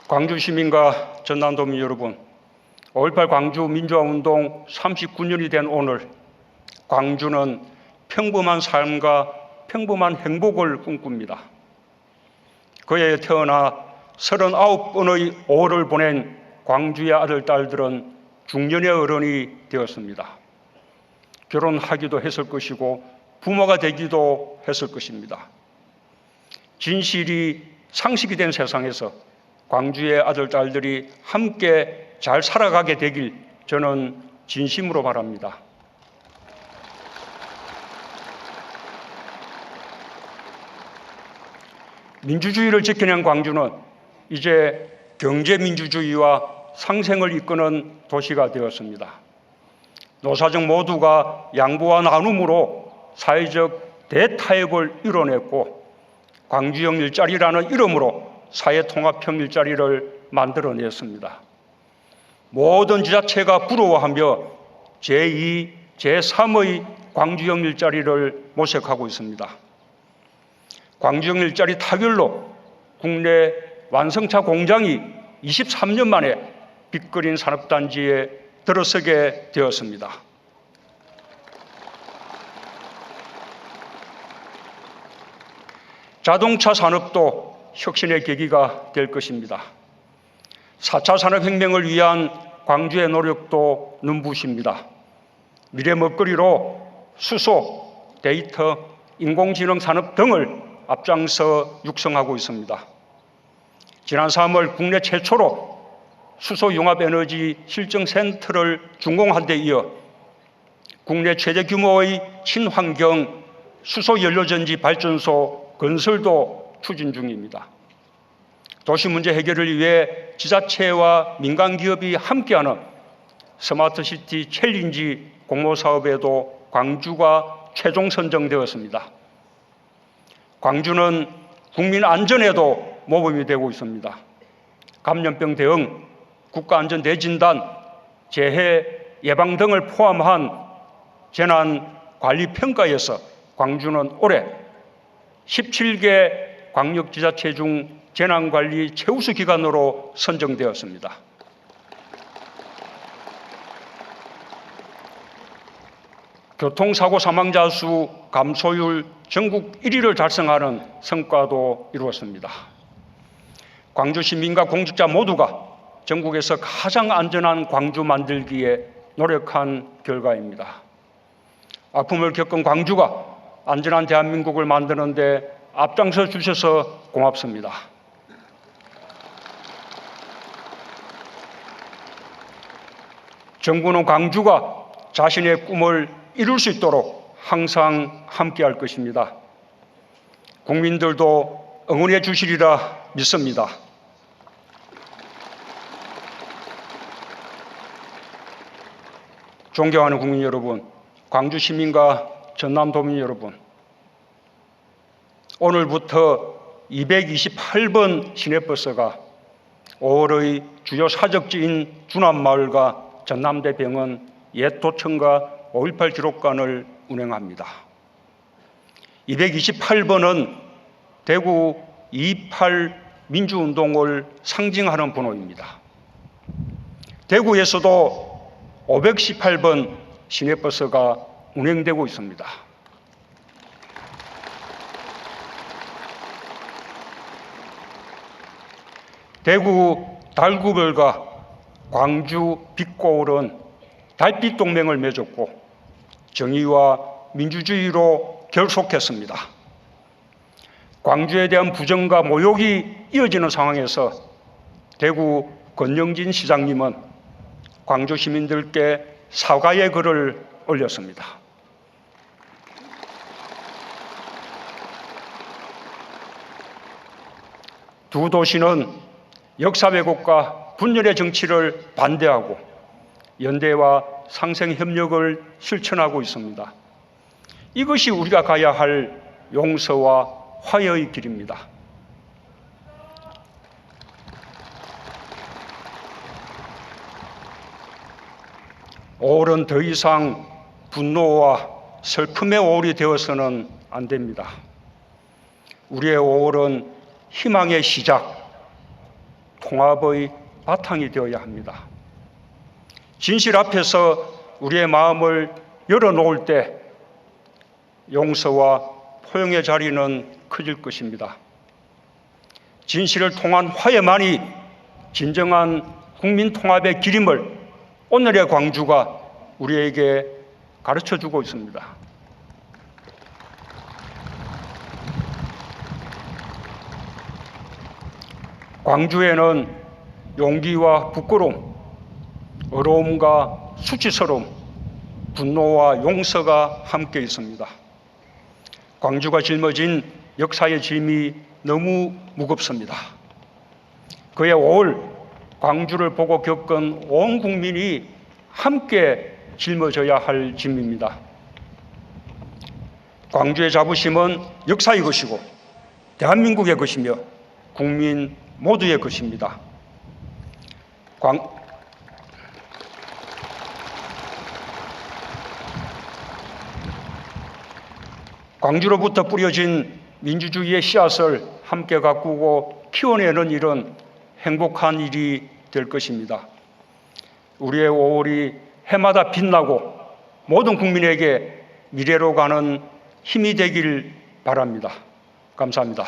광주 시민과 전남도민 여러분, 5.18 광주 민주화운동 39년이 된 오늘 광주는 평범한 삶과 평범한 행복을 꿈꿉니다. 그에 태어나 39번의 5월을 보낸 광주의 아들, 딸들은 중년의 어른이 되었습니다. 결혼하기도 했을 것이고 부모가 되기도 했을 것입니다. 진실이 상식이 된 세상에서 광주의 아들, 딸들이 함께 잘 살아가게 되길 저는 진심으로 바랍니다. 민주주의를 지켜낸 광주는 이제 경제민주주의와 상생을 이끄는 도시가 되었습니다. 노사정 모두가 양보와 나눔으로 사회적 대타협을 이뤄냈고 광주형 일자리라는 이름으로 사회통합형 일자리를 만들어냈습니다. 모든 지자체가 부러워하며 제2, 제3의 광주형 일자리를 모색하고 있습니다. 광주형 일자리 타결로 국내 완성차 공장이 23년 만에 빅그린 산업단지에 들어서게 되었습니다. 자동차 산업도 혁신의 계기가 될 것입니다. 4차 산업혁명을 위한 광주의 노력도 눈부십니다. 미래 먹거리로 수소, 데이터, 인공지능 산업 등을 앞장서 육성하고 있습니다. 지난 3월 국내 최초로 수소융합에너지 실증센터를 준공한 데 이어 국내 최대 규모의 친환경 수소연료전지 발전소 건설도 추진 중입니다. 도시 문제 해결을 위해 지자체와 민간기업이 함께하는 스마트시티 챌린지 공모사업에도 광주가 최종 선정되었습니다. 광주는 국민 안전에도 모범이 되고 있습니다. 감염병 대응, 국가안전 대진단, 재해 예방 등을 포함한 재난 관리 평가에서 광주는 올해 17개 광역지자체 중 재난관리 최우수 기관으로 선정되었습니다. 교통사고 사망자 수 감소율 전국 1위를 달성하는 성과도 이루었습니다. 광주 시민과 공직자 모두가 전국에서 가장 안전한 광주 만들기에 노력한 결과입니다. 아픔을 겪은 광주가 안전한 대한민국을 만드는 데 앞장서 주셔서 고맙습니다. 정부는 광주가 자신의 꿈을 이룰 수 있도록 항상 함께할 것입니다. 국민들도 응원해 주시리라 믿습니다. 존경하는 국민 여러분, 광주 시민과 전남도민 여러분, 오늘부터 228번 시내버스가 5월의 주요 사적지인 주남마을과 전남대병원, 옛도청과 5.18 기록관을 운행합니다. 228번은 대구 2.28 민주운동을 상징하는 번호입니다. 대구에서도 518번 시내버스가 운행되고 있습니다. 대구 달구별과 광주 빛고을은 달빛 동맹을 맺었고 정의와 민주주의로 결속했습니다. 광주에 대한 부정과 모욕이 이어지는 상황에서 대구 권영진 시장님은 광주 시민들께 사과의 글을 올렸습니다. 두 도시는 역사 왜곡과 분열의 정치를 반대하고 연대와 상생 협력을 실천하고 있습니다. 이것이 우리가 가야 할 용서와 화해의 길입니다. 오월은 더 이상 분노와 슬픔의 오월이 되어서는 안 됩니다. 우리의 오월은 희망의 시작, 통합의 바탕이 되어야 합니다. 진실 앞에서 우리의 마음을 열어놓을 때 용서와 포용의 자리는 커질 것입니다. 진실을 통한 화해만이 진정한 국민 통합의 길임을 오늘의 광주가 우리에게 가르쳐주고 있습니다. 광주에는 용기와 부끄러움, 어려움과 수치스러움, 분노와 용서가 함께 있습니다. 광주가 짊어진 역사의 짐이 너무 무겁습니다. 그의 5월 광주를 보고 겪은 온 국민이 함께 짊어져야 할 짐입니다. 광주의 자부심은 역사의 것이고 대한민국의 것이며 국민 모두의 것입니다. 광주로부터 뿌려진 민주주의의 씨앗을 함께 가꾸고 키워내는 일은 행복한 일이 될 것입니다. 우리의 5월이 해마다 빛나고 모든 국민에게 미래로 가는 힘이 되길 바랍니다. 감사합니다.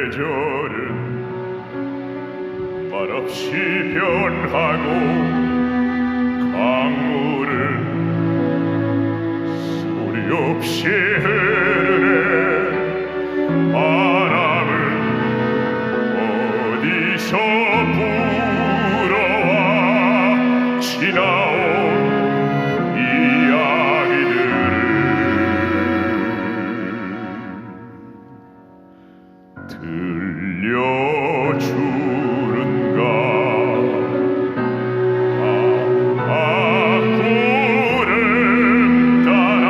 계절은 말없이 변하고 강물은 소리 없이 흐르네. 바람은 어디서 불어와 지나온 이야기들을 들려주는가. 구름 따라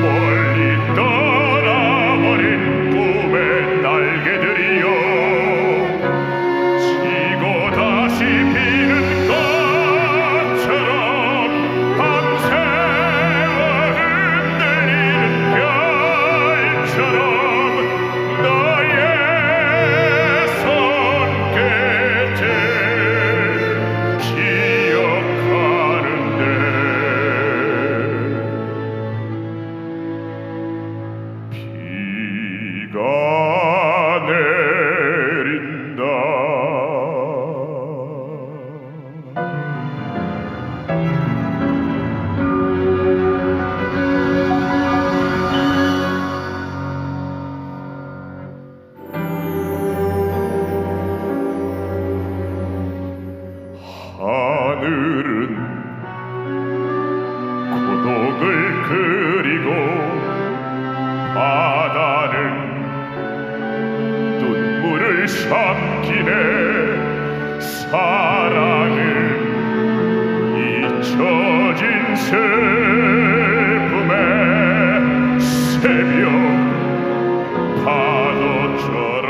멀리 떠나버린 꿈의 날개들이여 지고 다시 피는 것처럼 밤새워 흔들리는 별처럼 너의 손끝을 기억하는데 비가 내린다. 하늘은 고독을 그리고 바다는 눈물을 삼키네. 사랑은 잊혀진 슬픔의 새벽 파도처럼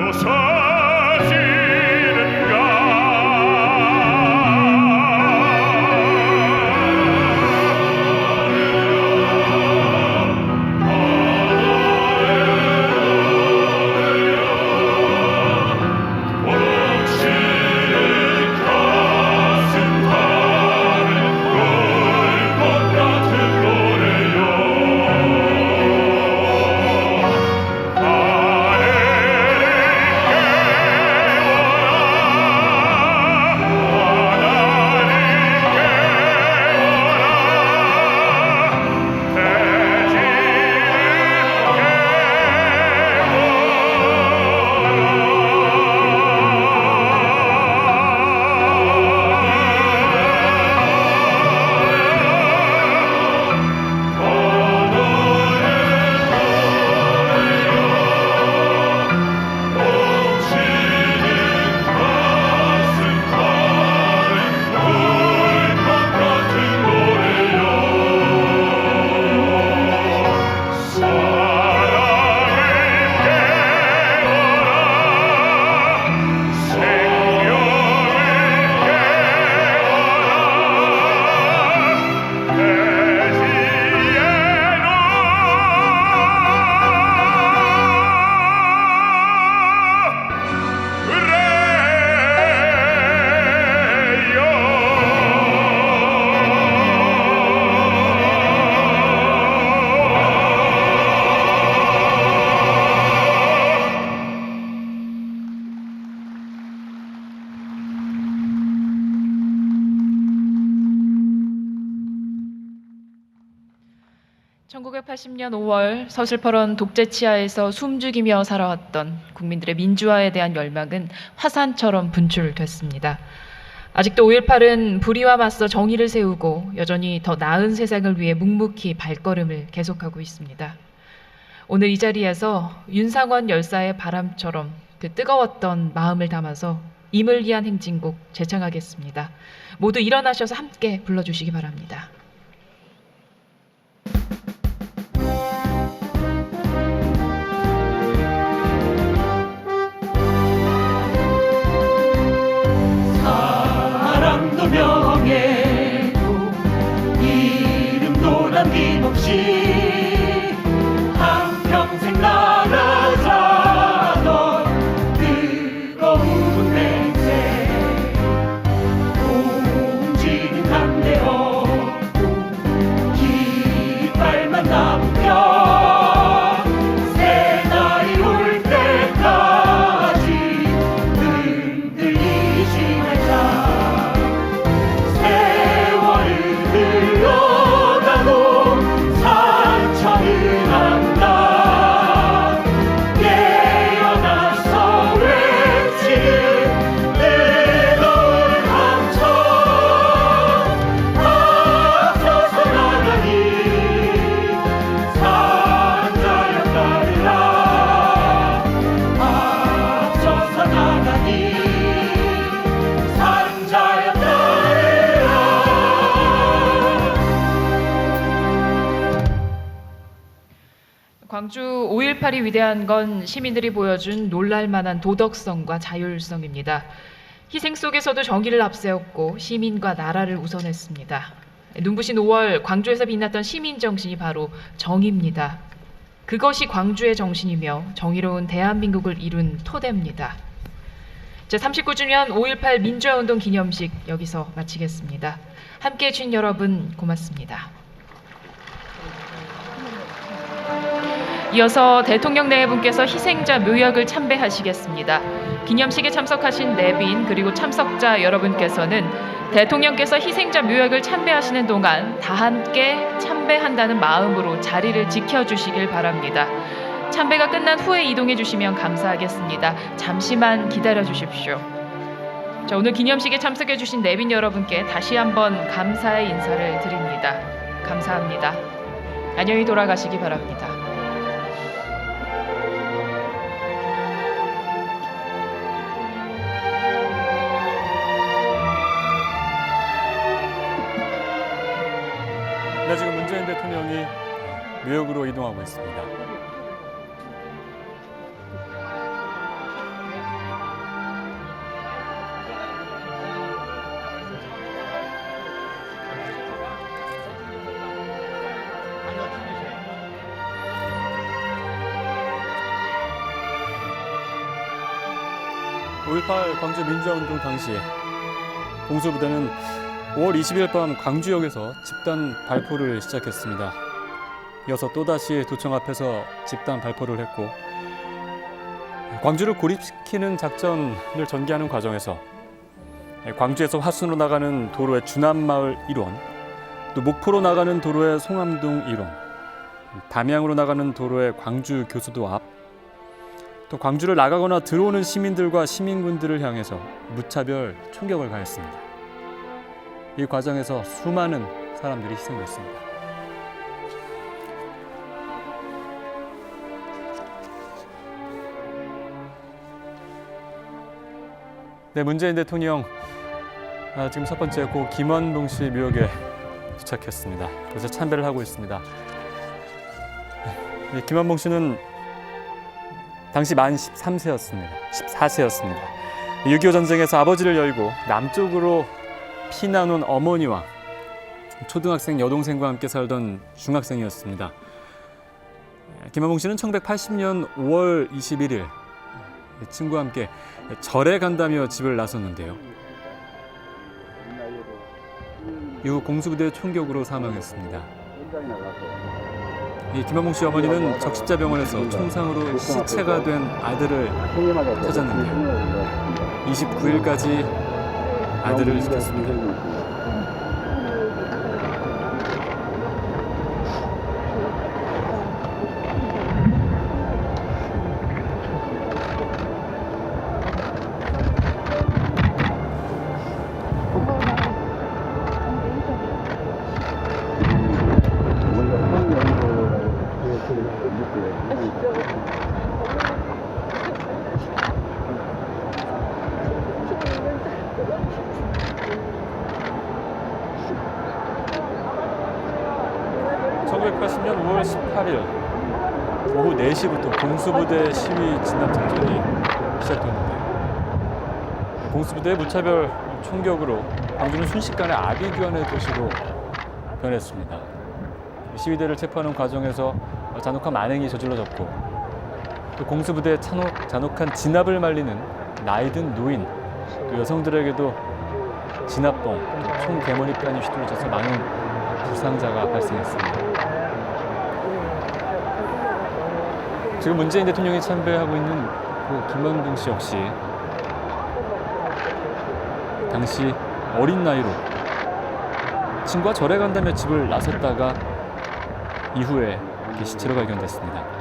부서지는가. (1980년 5월) 서슬퍼런 독재 치하에서 숨죽이며 살아왔던 국민들의 민주화에 대한 열망은 화산처럼 분출됐습니다. 아직도 5.18은 불의와 맞서 정의를 세우고 여전히 더 나은 세상을 위해 묵묵히 발걸음을 계속하고 있습니다. 오늘 이 자리에서 윤상원 열사의 바람처럼 그 뜨거웠던 마음을 담아서 임을 위한 행진곡 재창하겠습니다. 모두 일어나셔서 함께 불러주시기 바랍니다. 사랑도 명예도 이름도 남김없이 한평생 나라 사던 뜨거운 냄새 공지는 담대 없고 광주 5.18이 위대한 건 시민들이 보여준 놀랄만한 도덕성과 자율성입니다. 희생 속에서도 정의를 앞세웠고 시민과 나라를 우선했습니다. 눈부신 5월 광주에서 빛났던 시민 정신이 바로 정의입니다. 그것이 광주의 정신이며 정의로운 대한민국을 이룬 토대입니다. 제39주년 5.18 민주화운동 기념식 여기서 마치겠습니다. 함께해 주신 여러분 고맙습니다. 이어서 대통령 네 분께서 희생자 묘역을 참배하시겠습니다. 기념식에 참석하신 내빈 그리고 참석자 여러분께서는 대통령께서 희생자 묘역을 참배하시는 동안 다 함께 참배한다는 마음으로 자리를 지켜주시길 바랍니다. 참배가 끝난 후에 이동해 주시면 감사하겠습니다. 잠시만 기다려 주십시오. 자, 오늘 기념식에 참석해 주신 내빈 여러분께 다시 한번 감사의 인사를 드립니다. 감사합니다. 안녕히 돌아가시기 바랍니다. 네, 지금 문재인 대통령이 묘역으로 이동하고 있습니다. (5.18) 광주 민주화운동 당시 공수부대는 5월 20일 밤 광주역에서 집단 발포를 시작했습니다. 이어서 또다시 도청 앞에서 집단 발포를 했고 광주를 고립시키는 작전을 전개하는 과정에서 광주에서 화순으로 나가는 도로의 주남마을 일원, 또 목포로 나가는 도로의 송암동 일원, 담양으로 나가는 도로의 광주 교수도 앞, 또 광주를 나가거나 들어오는 시민들과 시민군들을 향해서 무차별 총격을 가했습니다. 이 과정에서 수많은 사람들이 희생됐습니다. 네, 문재인 대통령 지금 첫 번째 고 김원봉 씨 묘역에 도착했습니다. 그래서 참배를 하고 있습니다. 네, 김원봉 씨는 당시 만 14세였습니다. 6.25 전쟁에서 아버지를 열고 남쪽으로 피난온 어머니와 초등학생 여동생과 함께 살던 중학생이었습니다. 김원봉 씨는 1980년 5월 21일 친구와 함께 절에 간다며 집을 나섰는데요. 이후 공수부대 총격으로 사망했습니다. 김원봉 씨 어머니는 적십자병원에서 총상으로 시체가 된 아들을 찾았는데요. 29일까지 아들을 지켰습니다. (1980년 5월 18일) 오후 4시부터 공수부대 시위 진압 작전이 시작됐는데 공수부대의 무차별 총격으로 광주는 순식간에 아비규환의 도시로 변했습니다. 시위대를 체포하는 과정에서 잔혹한 만행이 저질러졌고 또 공수부대의 잔혹한 진압을 말리는 나이든 노인, 또 여성들에게도 진압봉, 총 개머리판이 휘둘러져서 많은 부상자가 발생했습니다. 지금 문재인 대통령이 참배하고 있는 그 김원봉 씨 역시 당시 어린 나이로 친구와 절에 간다며 집을 나섰다가 이후에 시체로 발견됐습니다.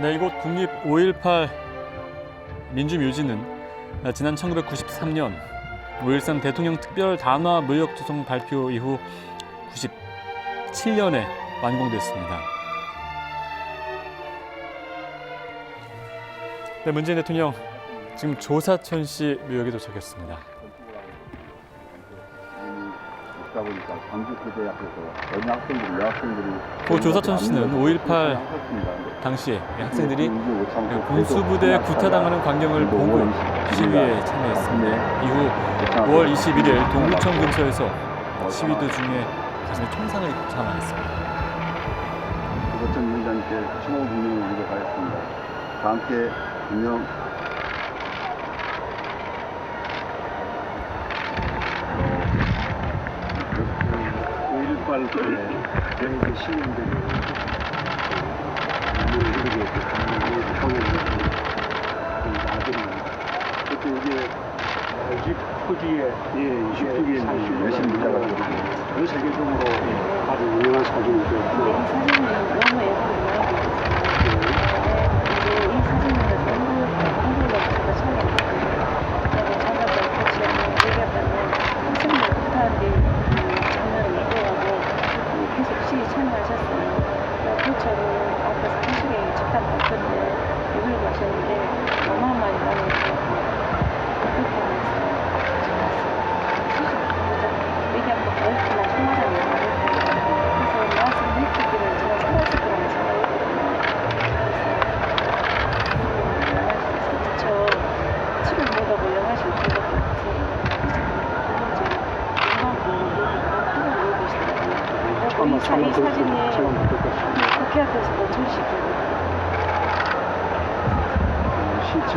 네, 이곳 국립 5.18 민주묘지는 지난 1993년 5.13 대통령 특별 단화 무역조성 발표 이후 97년에 완공됐습니다. 네, 문재인 대통령 지금 조사천시 묘역에 도착했습니다. 그러다 보니까 광주고등학교에서 어린 학생들이 여학생들이 고 조사천시는 5.18 당시에 학생들이 공수부대에 구타당하는 광경을 보고 시위에 참여했습니다. 이후 5월 21일 동구청 근처에서 시위 도중에 가슴에 총상을 입고 사망했습니다. 조사천 위원장님께 추모 공명을 언급하였습니다. 다 함께 공명. 5.18 때 대한민국 시민들이 이렇게 그때 이게 20포지에 열심히 문자가지고 전 세계적으로 아주 유명한 사진이죠. 이 사진은 너무 예쁘고 이 사진은 한국으로 제가 촬영했거든요. 장갑을 같이 얘기했다면 학생들 부탁이 장면을 이끌어가고 계속 시위 참여하셨어요. 그처럼 앞에서 한식에 집단 발표인데 이걸 마셨는데 어마어마하게 많이 그렇게 하면서 얘기한 거 어렵지만 총알하는 그래서 말씀했기를 제가 살았을 거라고 생각했거든요. 그래서 집을 못하고 영화실 들어갔고 이 사진에 국회 앞에서도 전시되고 시청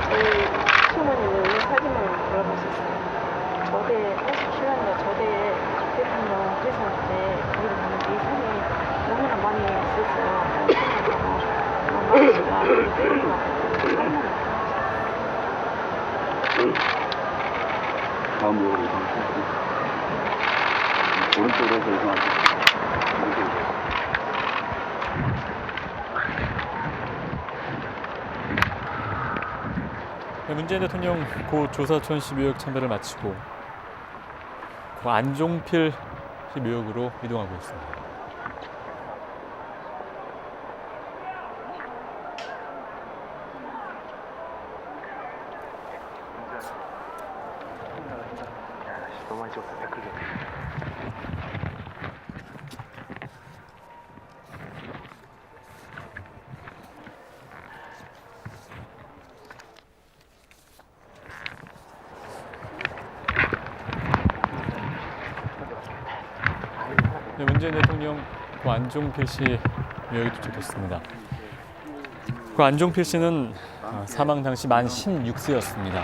저희 시어머니는 이 사진을 돌아보셨어요. 저대 87년도 저대에 대통령 회사 때 거기를 보는데 이 사진이 너무나 많이 있었어요. 마음씨가 때리고 다음으로 오른쪽으로 해서 이상하죠. 문재인 대통령 고 조사천시 묘역 참배를 마치고 고 안종필 씨 묘역으로 이동하고 있습니다. 네, 문재인 대통령 고 안종필 씨 묘역에 도착했습니다. 고 안종필 씨는 사망 당시 만 16세였습니다.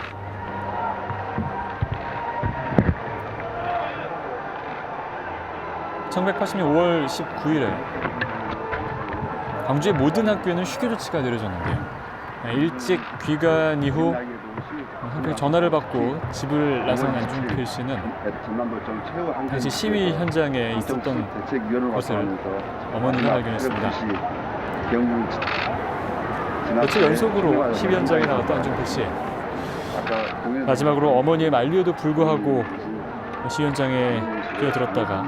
(1980년 5월 19일에) 광주의 모든 학교에는 휴교 조치가 내려졌는데요. 일찍 귀가한 이후 한편 전화를 받고 집을 나선 안종필 씨는 당시 시위 현장에 있었던 것을 어머니가 발견했습니다. 며칠 연속으로 시위 현장에 나갔던 안종필 씨. 마지막으로 어머니의 만류에도 불구하고 시위 현장에 뛰어들었다가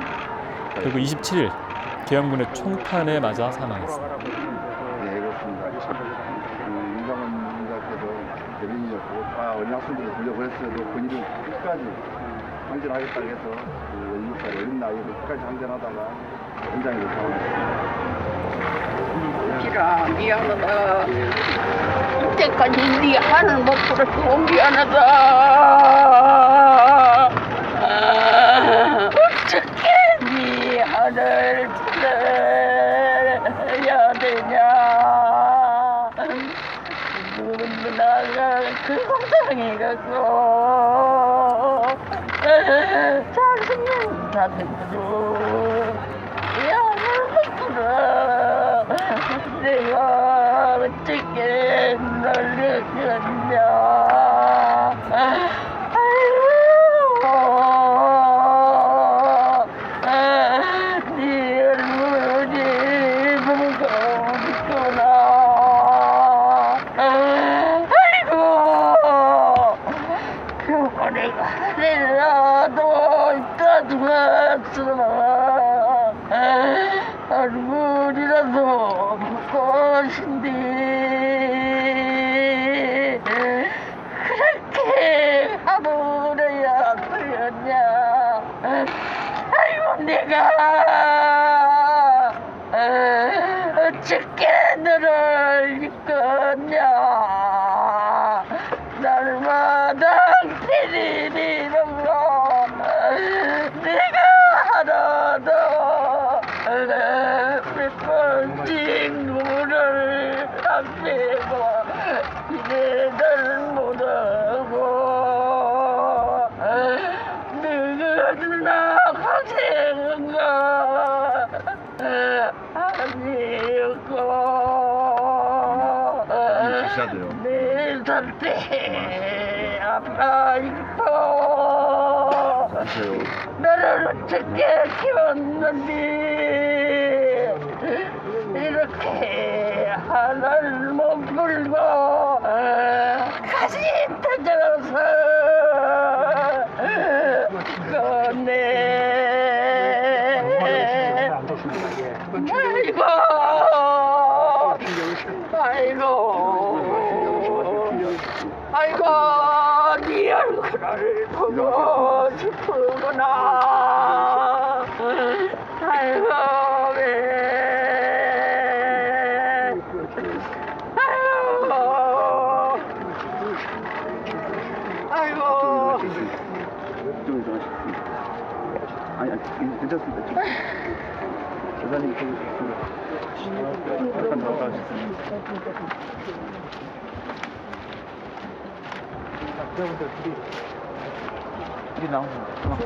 결국 27일 계엄군의 총탄에 맞아 사망했습니다. 네, 그렇습니다. 윤상은 문자께도 대변인이었고 어린 학생들을 돌려보냈어도 본인은 끝까지 항전하겠다고 해서 16살 어린 나이로 끝까지 항전하다가 현장에 사망했습니다. 기라 미안하다. 그때까지 네 하늘 못 들어서 미안하다. 어떻게 네 하늘 들어야 되냐. 누나가 그 성장에 가서 자신은 나한테도 내가 어떻게 놀랬겠냐. 네 얼굴이 무거웠구나. 아이고 병원에 가더라도 따뜻했으나 얼굴이라도 무엇인데 그렇게 가버려야 되었냐. 아이고 내가 어떻게 너를 잊겠냐. 날마다 때리리는가 내가 하나도 몇번 친구를 안 빼고 이래들 못하고 누구나 고생한가 아니었고 내 상태 아파 있고 너를 어떻게 키웠는지 이렇게 하늘 못 불고 가시 터져서 꺼내. 아이고 아이고 네 얼굴을 보고 싶구나. 아이고 왜 아이고 아니 괜찮습니다. 지금 여자님 잠깐 나가주세요. 여러분들 둘이 나오세요. 그만큼.